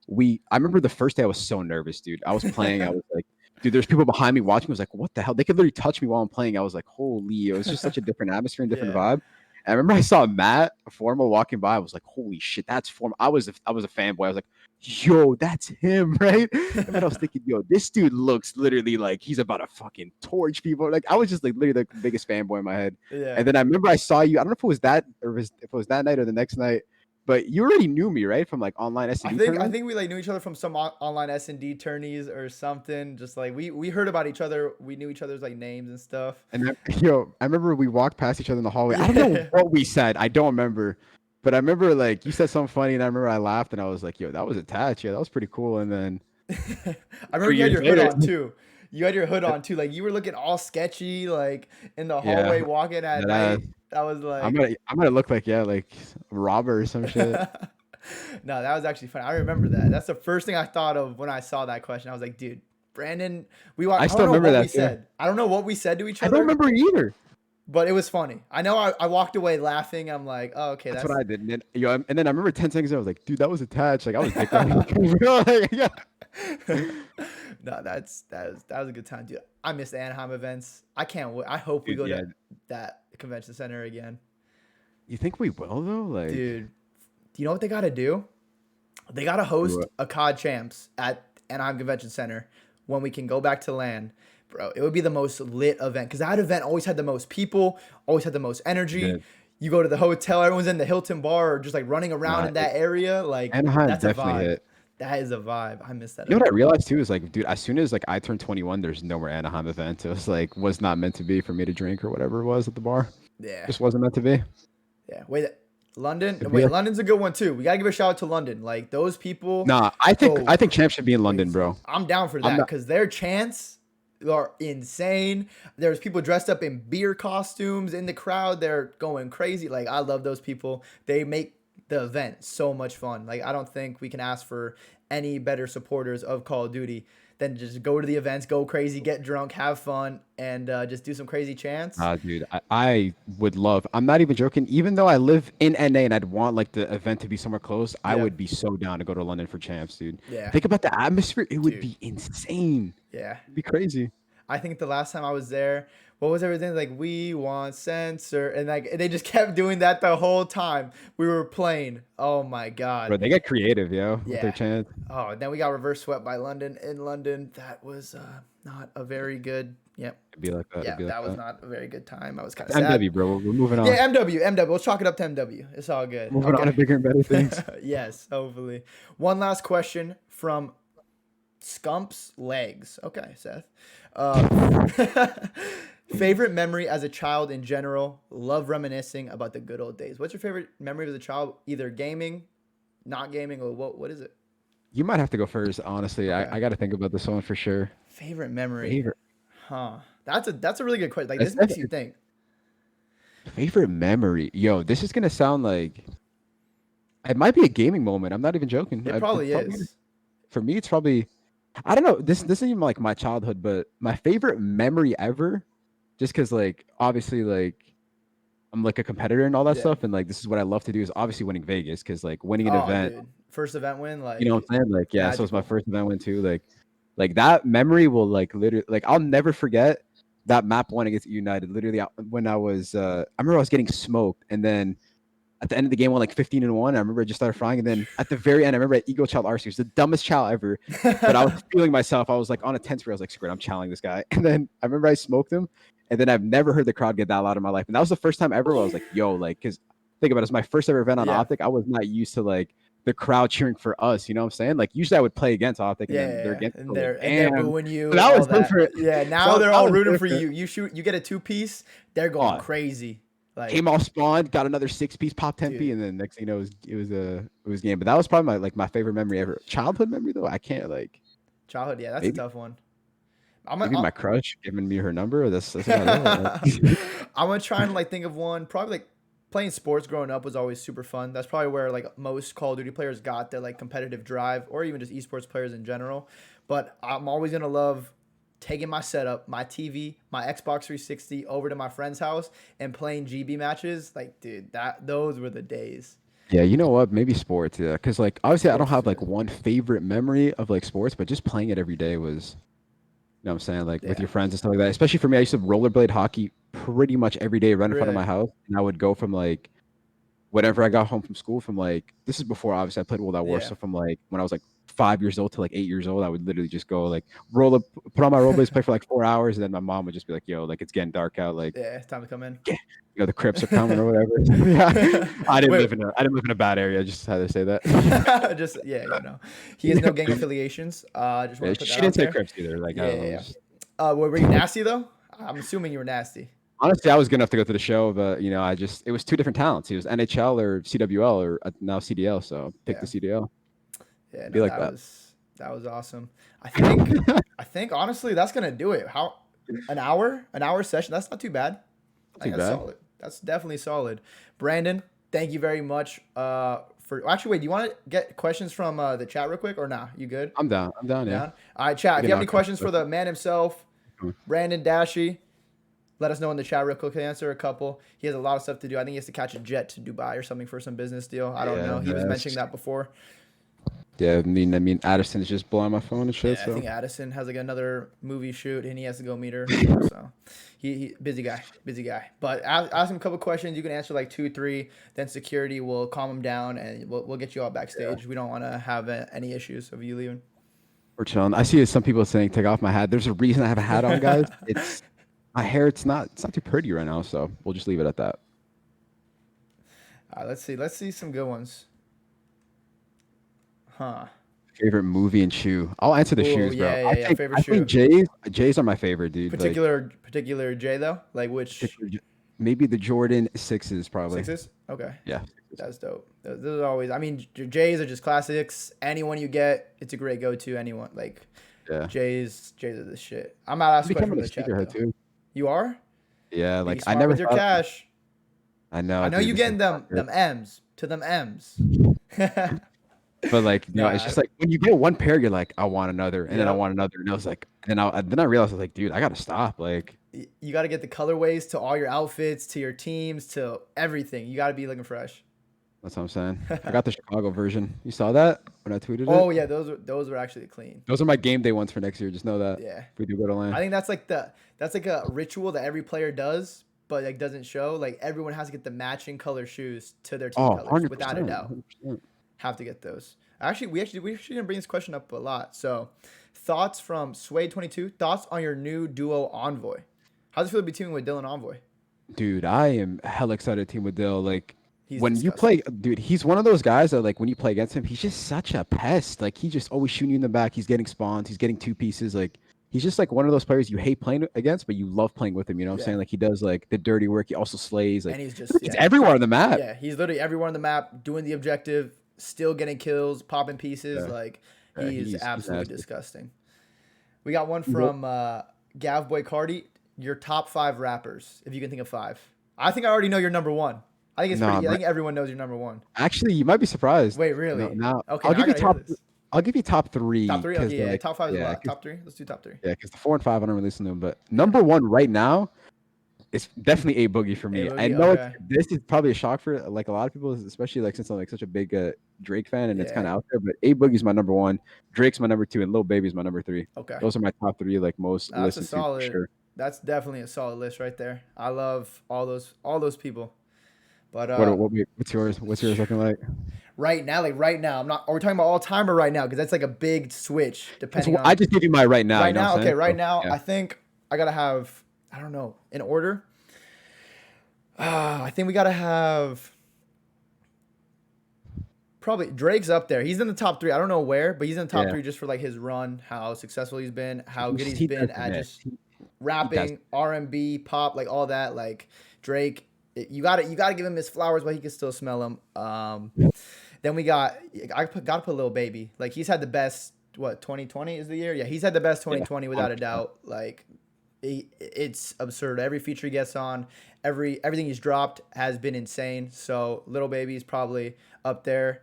the first day I was so nervous, dude. I was playing, I was like, dude, there's people behind me watching. I was like, what the hell? They could literally touch me while I'm playing. I was like, holy, it was just such a different atmosphere and different Yeah. vibe. And I remember I saw Matt Formal walking by. I was like, holy shit, that's Formal. I was a fanboy. I was like, yo, that's him, right? And then I was thinking, yo, this dude looks literally like he's about to fucking torch people. Like I was just like literally the biggest fanboy in my head. Yeah. And then I remember I saw you. I don't know if it was that or if it was that night or the next night, but you already knew me, right? From like online I S&D think I tournaments. think we like knew each other from some online S&D tourneys or something. Just like we heard about each other. We knew each other's like names and stuff. And then, yo, I remember we walked past each other in the hallway. I don't know Yeah. what we said. I don't remember. But I remember like you said something funny and I remember I laughed and I was like, yo, that was attached. Yeah, that was pretty cool. And then I remember you had 3 years your hood later, on too. You had your hood on too. Like you were looking all sketchy, like in the yeah, hallway walking at that ass. night. I was I'm like, gonna I'm gonna look like like a robber or some shit. no, that was actually fun. I remember that. That's the first thing I thought of when I saw that question. I was like, dude, Brandon, we walk. I I don't still know remember what we that too. said. I don't know what we said to each I don't other, remember either. but it was funny. I know I walked away laughing. I'm like, oh, okay, That's what that's I did. And then I remember 10 seconds ago, I was like, dude, that was attached. Like I was dick riding. Like, yeah. no, that was a good time, dude. I miss the Anaheim events. I can't wait. I hope we Dude, go yeah. to that convention center again, You think we will though? Like dude. Do you know what they got to do? They got to host what? a COD Champs at Anaheim Convention Center when we can go back to LAN. Bro, it would be the most lit event because that event always had the most people, always had the most energy. Did. You go to the hotel, everyone's in the Hilton bar or just like running around Nah, in that area. Like, Anaheim that's a definitely vibe. hit. That is a vibe. I miss that You know what I event. realized too is like, dude, as soon as like I turned 21, there's no more Anaheim event. It was like was not meant to be for me to drink or whatever it was at the bar. Yeah. Just wasn't meant to be. Yeah. Wait, London? It'd be Wait, like, London's a good one too. We got to give a shout out to London. Like, those people nah, I think go I think Champ should be in London, crazy. bro. I'm down for I'm that not. because their chants are insane. There's people dressed up in beer costumes in the crowd. They're going crazy. Like I love those people. They make the event so much fun. Like I don't think we can ask for any better supporters of Call of Duty than just go to the events, go crazy, get drunk, have fun, and just do some crazy chants. Dude, I would love. I'm not even joking. Even though I live in NA and I'd want like the event to be somewhere close, I Yeah, would be so down to go to London for Champs, dude. yeah, Think about the atmosphere. It would dude, be insane. yeah. It'd be crazy. I think the last time I was there, what was everything like? We want censor, and like they just kept doing that the whole time we were playing. Oh my god, Bro, they get creative, yo, with their yeah. chants. Oh, then we got reverse swept by London in London. That was not a very good. Yep. It'd be like that. It'd Yeah, be like that was that. not a very good time. I was kind of sad. MW, bro. We're moving on. Yeah, MW. Let's chalk it up to MW. It's all good. Moving on to Okay. bigger and better things. Yes, hopefully. One last question from Scump's legs. Okay, Seth. Uh, favorite memory as a child in general. Love reminiscing about the good old days. What's your favorite memory as a child? Either gaming, not gaming, or what is it? You might have to go first, honestly. Okay. I got to think about this one for sure. Favorite memory. Favorite Huh. That's a really good question. Like That's this makes you think. favorite memory. Yo, this is gonna sound like it might be a gaming moment. I'm not even joking. It probably is. For me, it's probably I don't know. This isn't even like my childhood, but my favorite memory ever, just because like obviously like I'm like a competitor and all that Yeah. stuff, and like this is what I love to do is obviously winning Vegas, because like winning an Oh, event, dude. First event win, you know like what I'm saying? Like yeah, so it's my magical. first event win too. Like that memory will like literally like I'll never forget that map one against United. Literally when I was I remember I was getting smoked, and then at the end of the game, I won like 15-1. I remember I just started frying. And then at the very end, I remember at Eagle Child RC, it was the dumbest child ever. But I was feeling myself. I was like on a 10 spree. I was like, screw it, I'm challenging this guy. And then I remember I smoked him. And then I've never heard the crowd get that loud in my life. And that was the first time ever where I was like, yo, like, because think about it, it's my first ever event on Yeah. Optic. I was not used to like the crowd cheering for us. You know what I'm saying? Like usually I would play against Optic and Yeah, then yeah, they're yeah. against. I And was like, they're damn. booing So you, that all was that. different. Yeah, now So they're that all was rooting for different. you. You get a 2-piece, they're going Oh, crazy. Like, came off spawned, got another 6-piece, pop 10p, dude, and then next thing you know, it was game. But that was probably my favorite memory ever. Childhood memory though, I can't like childhood, yeah, that's a maybe tough one. maybe I'm my crush giving me her number. That's about it. I'm gonna try and like think of one. Probably like playing sports growing up was always super fun. That's probably where like most Call of Duty players got their like competitive drive, or even just esports players in general. But I'm always gonna love taking my setup, my TV, my Xbox 360 over to my friend's house and playing GB matches. Like, dude, those were the days. Yeah, you know what? Maybe sports, yeah. Because like obviously I don't Sports is have like amazing. one favorite memory of like sports, but just playing it every day was, you know what I'm saying? Like with Yeah, your friends and stuff like that. Especially for me, I used to rollerblade hockey pretty much every day right in front of really. my house. And I would go from like whenever I got home from school from like this is before obviously I played World at War. Yeah. So from like when I was like 5 years old to like 8 years old, I would literally just go like roll up, put on my rollerblades, play for like 4 hours, and then my mom would just be like, "Yo, like it's getting dark out, like Yeah, it's time to come in. the Crips are coming or whatever." Yeah, Wait, I didn't live in a bad area. I just had to say that. just yeah, he has no gang affiliations. I just Yeah, want to put she that out didn't say there. Crips either. Like I Yeah, don't yeah, know. yeah. Just, Were you nasty though? I'm assuming you were nasty. honestly, I was good enough to go to the show, but you know, it was two different talents. It was NHL or CWL or now CDL. So pick the Yeah, CDL. yeah. Be No, like that. that was awesome. I think honestly that's gonna do it. How an hour session? That's not too bad. I Too think that's bad. solid. That's definitely solid. Brandon, thank you very much. For actually, wait. Do you want to get questions from the chat real quick or nah? You good? I'm down. I'm down. Yeah. Down. All right, chat. If you Again, have I'll any come. questions for the man himself, Brandon Dashy, let us know in the chat real quick. He'll answer a couple. He has a lot of stuff to do. I think he has to catch a jet to Dubai or something for some business deal. I don't Yeah, know. He was mentioning that before. yeah. I mean, Addison's just blowing my phone and shit. Yeah, I So think Addison has like another movie shoot and he has to go meet her. So he busy guy, busy guy. But ask him a couple questions. You can answer like 2, 3. Then security will calm him down and we'll get you all backstage. We don't want to have any issues of you leaving. we're chilling. I see some people saying take off my hat. There's a reason I have a hat on, guys. It's my hair. It's not too pretty right now. So we'll just leave it at that. All right, let's see. Let's see some good ones. Huh. Favorite movie and shoe. I'll answer the Oh shoes, bro. yeah, yeah, yeah. Favorite I shoe. think J's are my favorite, dude. Like Particular J though. Like which maybe the Jordan sixes, probably. sixes? Okay. Yeah. That's dope. Those are always. I mean, J's are just classics. Anyone you get, it's a great go-to. Anyone like Yeah. J's are the shit. I'm not asking questions Becoming from a the chat sneakerhead though. too. You are? Yeah, Be like I smart never with your thought. cash. I know, I know dude. you This is getting them M's to them M's. But like, it's Nah. just like when you get one pair, you're like, I want another, and then I Yep. want another, and I was like, then I realized I was like, dude, I gotta stop. Like, You got to get the colorways to all your outfits, to your teams, to everything. You got to be looking fresh. that's what I'm saying. I got the Chicago version. You saw that when I tweeted Oh it? yeah, those were actually clean. Those are my game day ones for next year. Just know that Yeah. if we do go to I land. think that's like a ritual that every player does, but like doesn't show. Like everyone has to get the matching color shoes to their team Oh, colors, without a 100%. doubt. 100%. Have to get those. Actually, we actually didn't bring this question up a lot. So, thoughts from Sway22. Thoughts on your new duo Envoy. How does it feel to be teaming with Dylan Envoy? Dude, I am hell excited to team with Dill. Like, He's when you disgusting. play, dude, he's one of those guys that like when you play against him, he's just such a pest. Like he just always shooting you in the back. He's getting spawns. He's getting two pieces. Like he's just like one of those players you hate playing against, but you love playing with him. You know what I'm Yeah. saying? Like he does like the dirty work. He also slays. Like And he's just he's everywhere on the map. yeah, he's literally everywhere on the map, doing the objective, still getting kills, popping pieces. Yeah. Like Yeah, he is he's absolutely nasty. disgusting. We got one Yep. from Gav Boy Cardi. Your top 5 rappers, if you can think of 5. I think I already know your number 1. I think it's Nah, pretty. I bro. think everyone knows your number 1. Actually, you might be surprised. Wait, No, really? now Okay, I'll now I give you gotta hear top. this. I'll give you top three Top 3. because Okay, yeah, like top 5 is a yeah, lot. Top 3. Let's do top 3. yeah, because the 4 and 5 I don't really listen to them. But number one right now, it's definitely A Boogie for me. I Boogie? know Okay. this is probably a shock for like a lot of people, especially like since I'm like such a big Drake fan and it's kind Yeah. of out there. But A Boogie's my number 1, Drake's my number 2, and Lil Baby's my number 3. Okay. Those are my top 3 like most Nah, that's a listened to for solid. sure. That's definitely a solid list right there. I love all those people. But What's yours? What's yours looking like? right now, I'm not. Are we talking about all time or right now? Because that's like a big switch depending on. I just give you my right now. Right you know now, what I'm okay. saying? Right So, now, yeah. I think I gotta have I don't know. In order, I think we gotta have probably Drake's up there. He's in the top three. I don't know where, but he's in the top Yeah, three just for like his run, how successful he's been, how good he's he been does at admit just he does. rapping, R&B, pop, like all that. Like Drake, you gotta give him his flowers, but he can still smell them. Then we got gotta put Lil Baby. Like he's had the best. What 2020 is the year? Yeah, he's had the best Yeah, 2020 without a 100%. doubt. Like it's absurd. Every feature he gets on, everything he's dropped has been insane. So Little Baby's probably up there.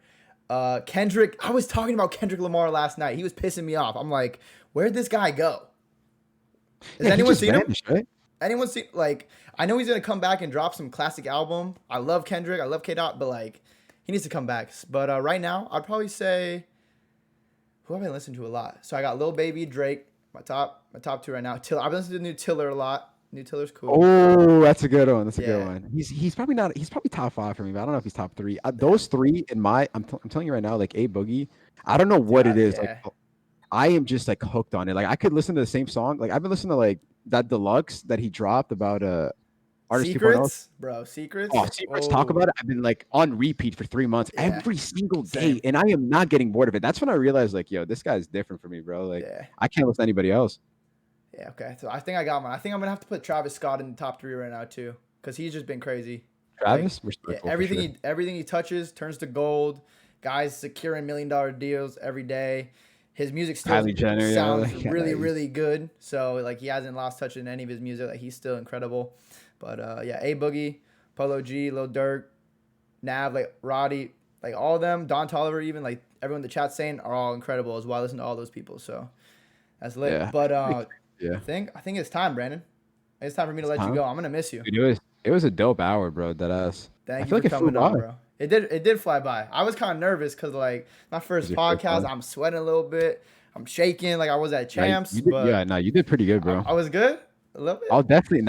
Kendrick, I was talking about Kendrick Lamar last night. He was pissing me off. I'm like, where'd this guy go? Has Yeah, he anyone just seen him? vanished, right? Anyone seen like? I know he's gonna come back and drop some classic album. I love Kendrick. I love K. Dot, but like, he needs to come back. But right now, I'd probably say who have I listened to a lot? So I got Lil Baby, Drake, my top two right now. I've been listening to New Tiller a lot. New Tiller's cool. Oh, that's a good one. That's a good Yeah, one. He's probably not. He's probably top five for me, but I don't know if he's top three. yeah, Those three in my. I'm telling you right now, like A Boogie. I don't know dude. what it is. Like Yeah. I am just like hooked on it. Like I could listen to the same song. Like I've been listening to like that deluxe that he dropped about Artist 2.0. Secrets, bro. Oh, Secrets. Secrets talk Oh, about it. I've been like on repeat for 3 months yeah. every single day, Same. and I am not getting bored of it. That's when I realized like, yo, this guy's different for me, bro. Like Yeah. I can't listen to anybody else. Yeah. Okay. So I think I got one. I think I'm gonna have to put Travis Scott in the top three right now too, because he's just been crazy. Like, Travis, yeah, respectful for everything sure. he touches turns to gold. Guys securing $1 million deals every day. His music still Kylie Jenner, yeah, sounds like, really, really good. So like he hasn't lost touch in any of his music. Like he's still incredible. But yeah, A Boogie, Polo G, Lil Durk, Nav, like Roddy, like all of them, Don Tolliver, even like everyone in the chat's saying are all incredible as well. I listen to all those people, so that's lit. yeah, But yeah. I think it's time, Brandon. It's time for me to let you Huh? go. I'm gonna miss you. Dude, it was a dope hour, bro. That ass. I Thank you feel for like it flew coming by. on, bro. It did fly by. I was kind of nervous because like my It first was your first podcast, one. I'm sweating a little bit. I'm shaking like I was at Nah, champs, you did, but yeah, no, you did pretty good, bro. I was good a little bit.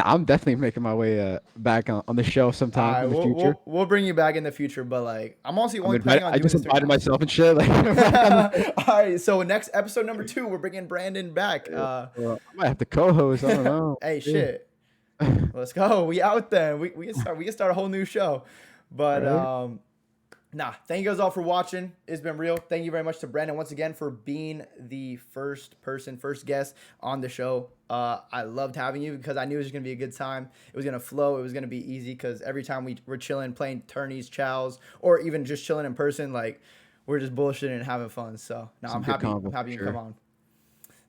I'm definitely making my way back on the show All sometime right, in the we'll, future. we'll we'll bring you back in the future, but like I'm also I'm only invited, planning on I doing just this 3 months. invited myself and shit. Like, back on All right, so next episode number 2, we're bringing Brandon back. I might have to co-host. I don't know. Hey, Yeah. shit, let's go. We out then. We can start a whole new show, but Right? nah. Thank you guys all for watching. It's been real. Thank you very much to Brandon once again for being the first guest on the show. I loved having you because I knew it was gonna be a good time. It was gonna flow. It was gonna be easy because every time we're chilling, playing tourneys, chows, or even just chilling in person, like we're just bullshitting and having fun. So now I'm Some good happy. I'm convo for happy you can come sure. on.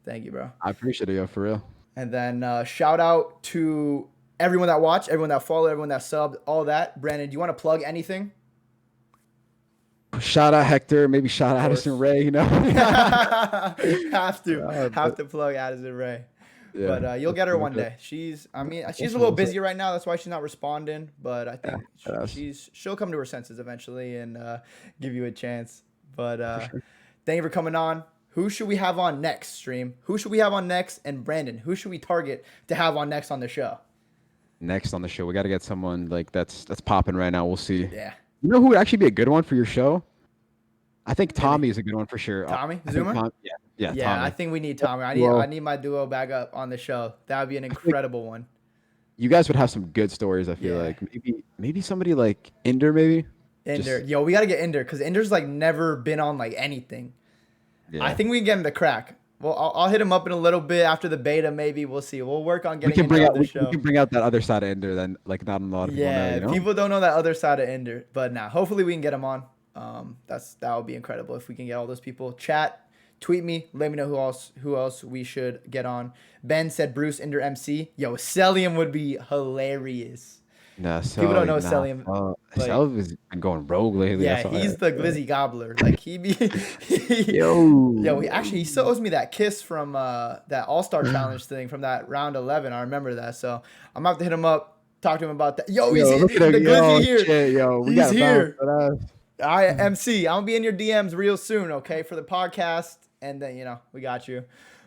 Thank you, bro. I appreciate it, yo, for real. And then shout out to everyone that watched, everyone that followed, everyone that subbed, all that. Brandon, do you want to plug anything? Shout out Hector, maybe shout Of out Addison course. Ray, you know? have to have But to plug Addison Ray. yeah, But you'll that's get her pretty one much it. day. She's a Hopefully, little what's up? busy right now. That's why she's not responding. But I Yeah, think that's she'll come to her senses eventually and give you a chance. But for sure. thank you for coming on. Who should we have on next, stream? Who should we have on next? And Brandon, who should we target to have on next on the show? Next on the show, we got to get someone like that's popping right now. We'll see. Yeah, You know who would actually be a good one for your show? I think hit me. Tommy is a good one for sure. Tommy I think Zoomer. yeah, Yeah, I Tommy. think we need Tommy. I need I Well, need my duo back up on the show. That would be an I feel like incredible one. you guys would have some good stories. I feel Yeah. like maybe somebody like Inder, maybe. Ender. Just Yo, we gotta get Ender because Ender's like never been on like anything. I yeah. think we can get him to crack. Well, I'll hit him up in a little bit after the beta. Maybe we'll see. We'll work on We getting can Ender bring on out the we show. can bring out that other side of Ender that like not a lot of people know. Yeah, You know. people don't know that other side of Ender, but now hopefully we can get him on. That would be incredible if we can get all those people. Chat, tweet me, let me know who else we should get on. Ben said Bruce Ender MC. Yo, Celium would be hilarious. No, People don't so know nah. Celium. Like, Cell has been going rogue lately. I yeah, saw he's that. the glizzy gobbler. Like he be, yo, Yo. he still owes me that kiss from that All Star Challenge thing from that round 11. I remember that, so I'm gonna have to hit him up, talk to him about that. Yo, Yo, look at the him. glizzy Yo, here. shit, yo. We He's gotta bounce here. that ass. I MC. I'm gonna be in your DMs real soon, okay, for the podcast, and then we got you.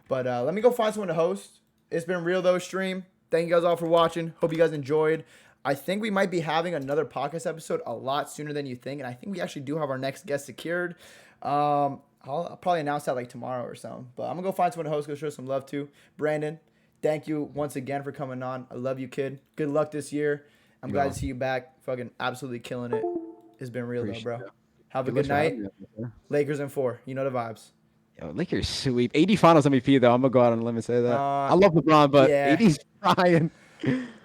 But let me go find someone to host. It's been real though, stream. Thank you guys all for watching. Hope you guys enjoyed. I think we might be having another podcast episode a lot sooner than you think, and I think we actually do have our next guest secured. I'll probably announce that like tomorrow or something. But I'm gonna go find someone to host, go show some love to. Brandon, thank you once again for coming on. I love you, kid. Good luck this year. I'm You glad know, to see you back. Fucking absolutely killing it. It's been real though, appreciate bro. it. Have a Good good looks for having night. me. There. Lakers in 4. You know the vibes. Yo, Lakers sweep. 80 Finals MVP though. I'm gonna go out on a limb and say that. Uh, I love LeBron, but yeah. 80's Ryan.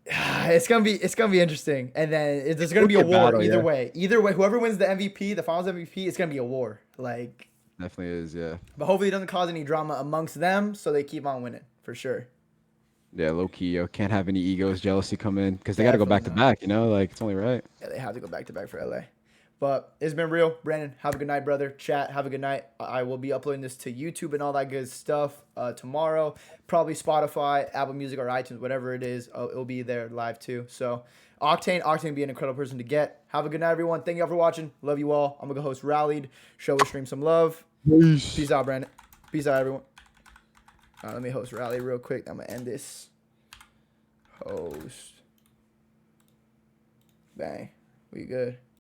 It's gonna be interesting, and then there's gonna It'll be be a a war battle, either yeah. way. Either way, whoever wins the MVP, the Finals MVP, it's gonna be a war. Like, Definitely is, yeah. but hopefully it doesn't cause any drama amongst them, so they keep on winning for sure. Yeah, low key, yo. Can't have any egos, jealousy come in because they got to go Definitely back to not. back. You know, like it's only right. Yeah, they have to go back to back for LA. But it's been real. Brandon, have a good night, brother. Chat, have a good night. I will be uploading this to YouTube and all that good stuff tomorrow. Probably Spotify, Apple Music, or iTunes, whatever it is. It'll be there live too. So Octane will be an incredible person to get. Have a good night, everyone. Thank you all for watching. Love you all. I'm going to go host Rallied. Show us stream some love. Peace. Peace out, Brandon. Peace out, everyone. Let me host Rally real quick. I'm going to end this. Host. Bang. We good.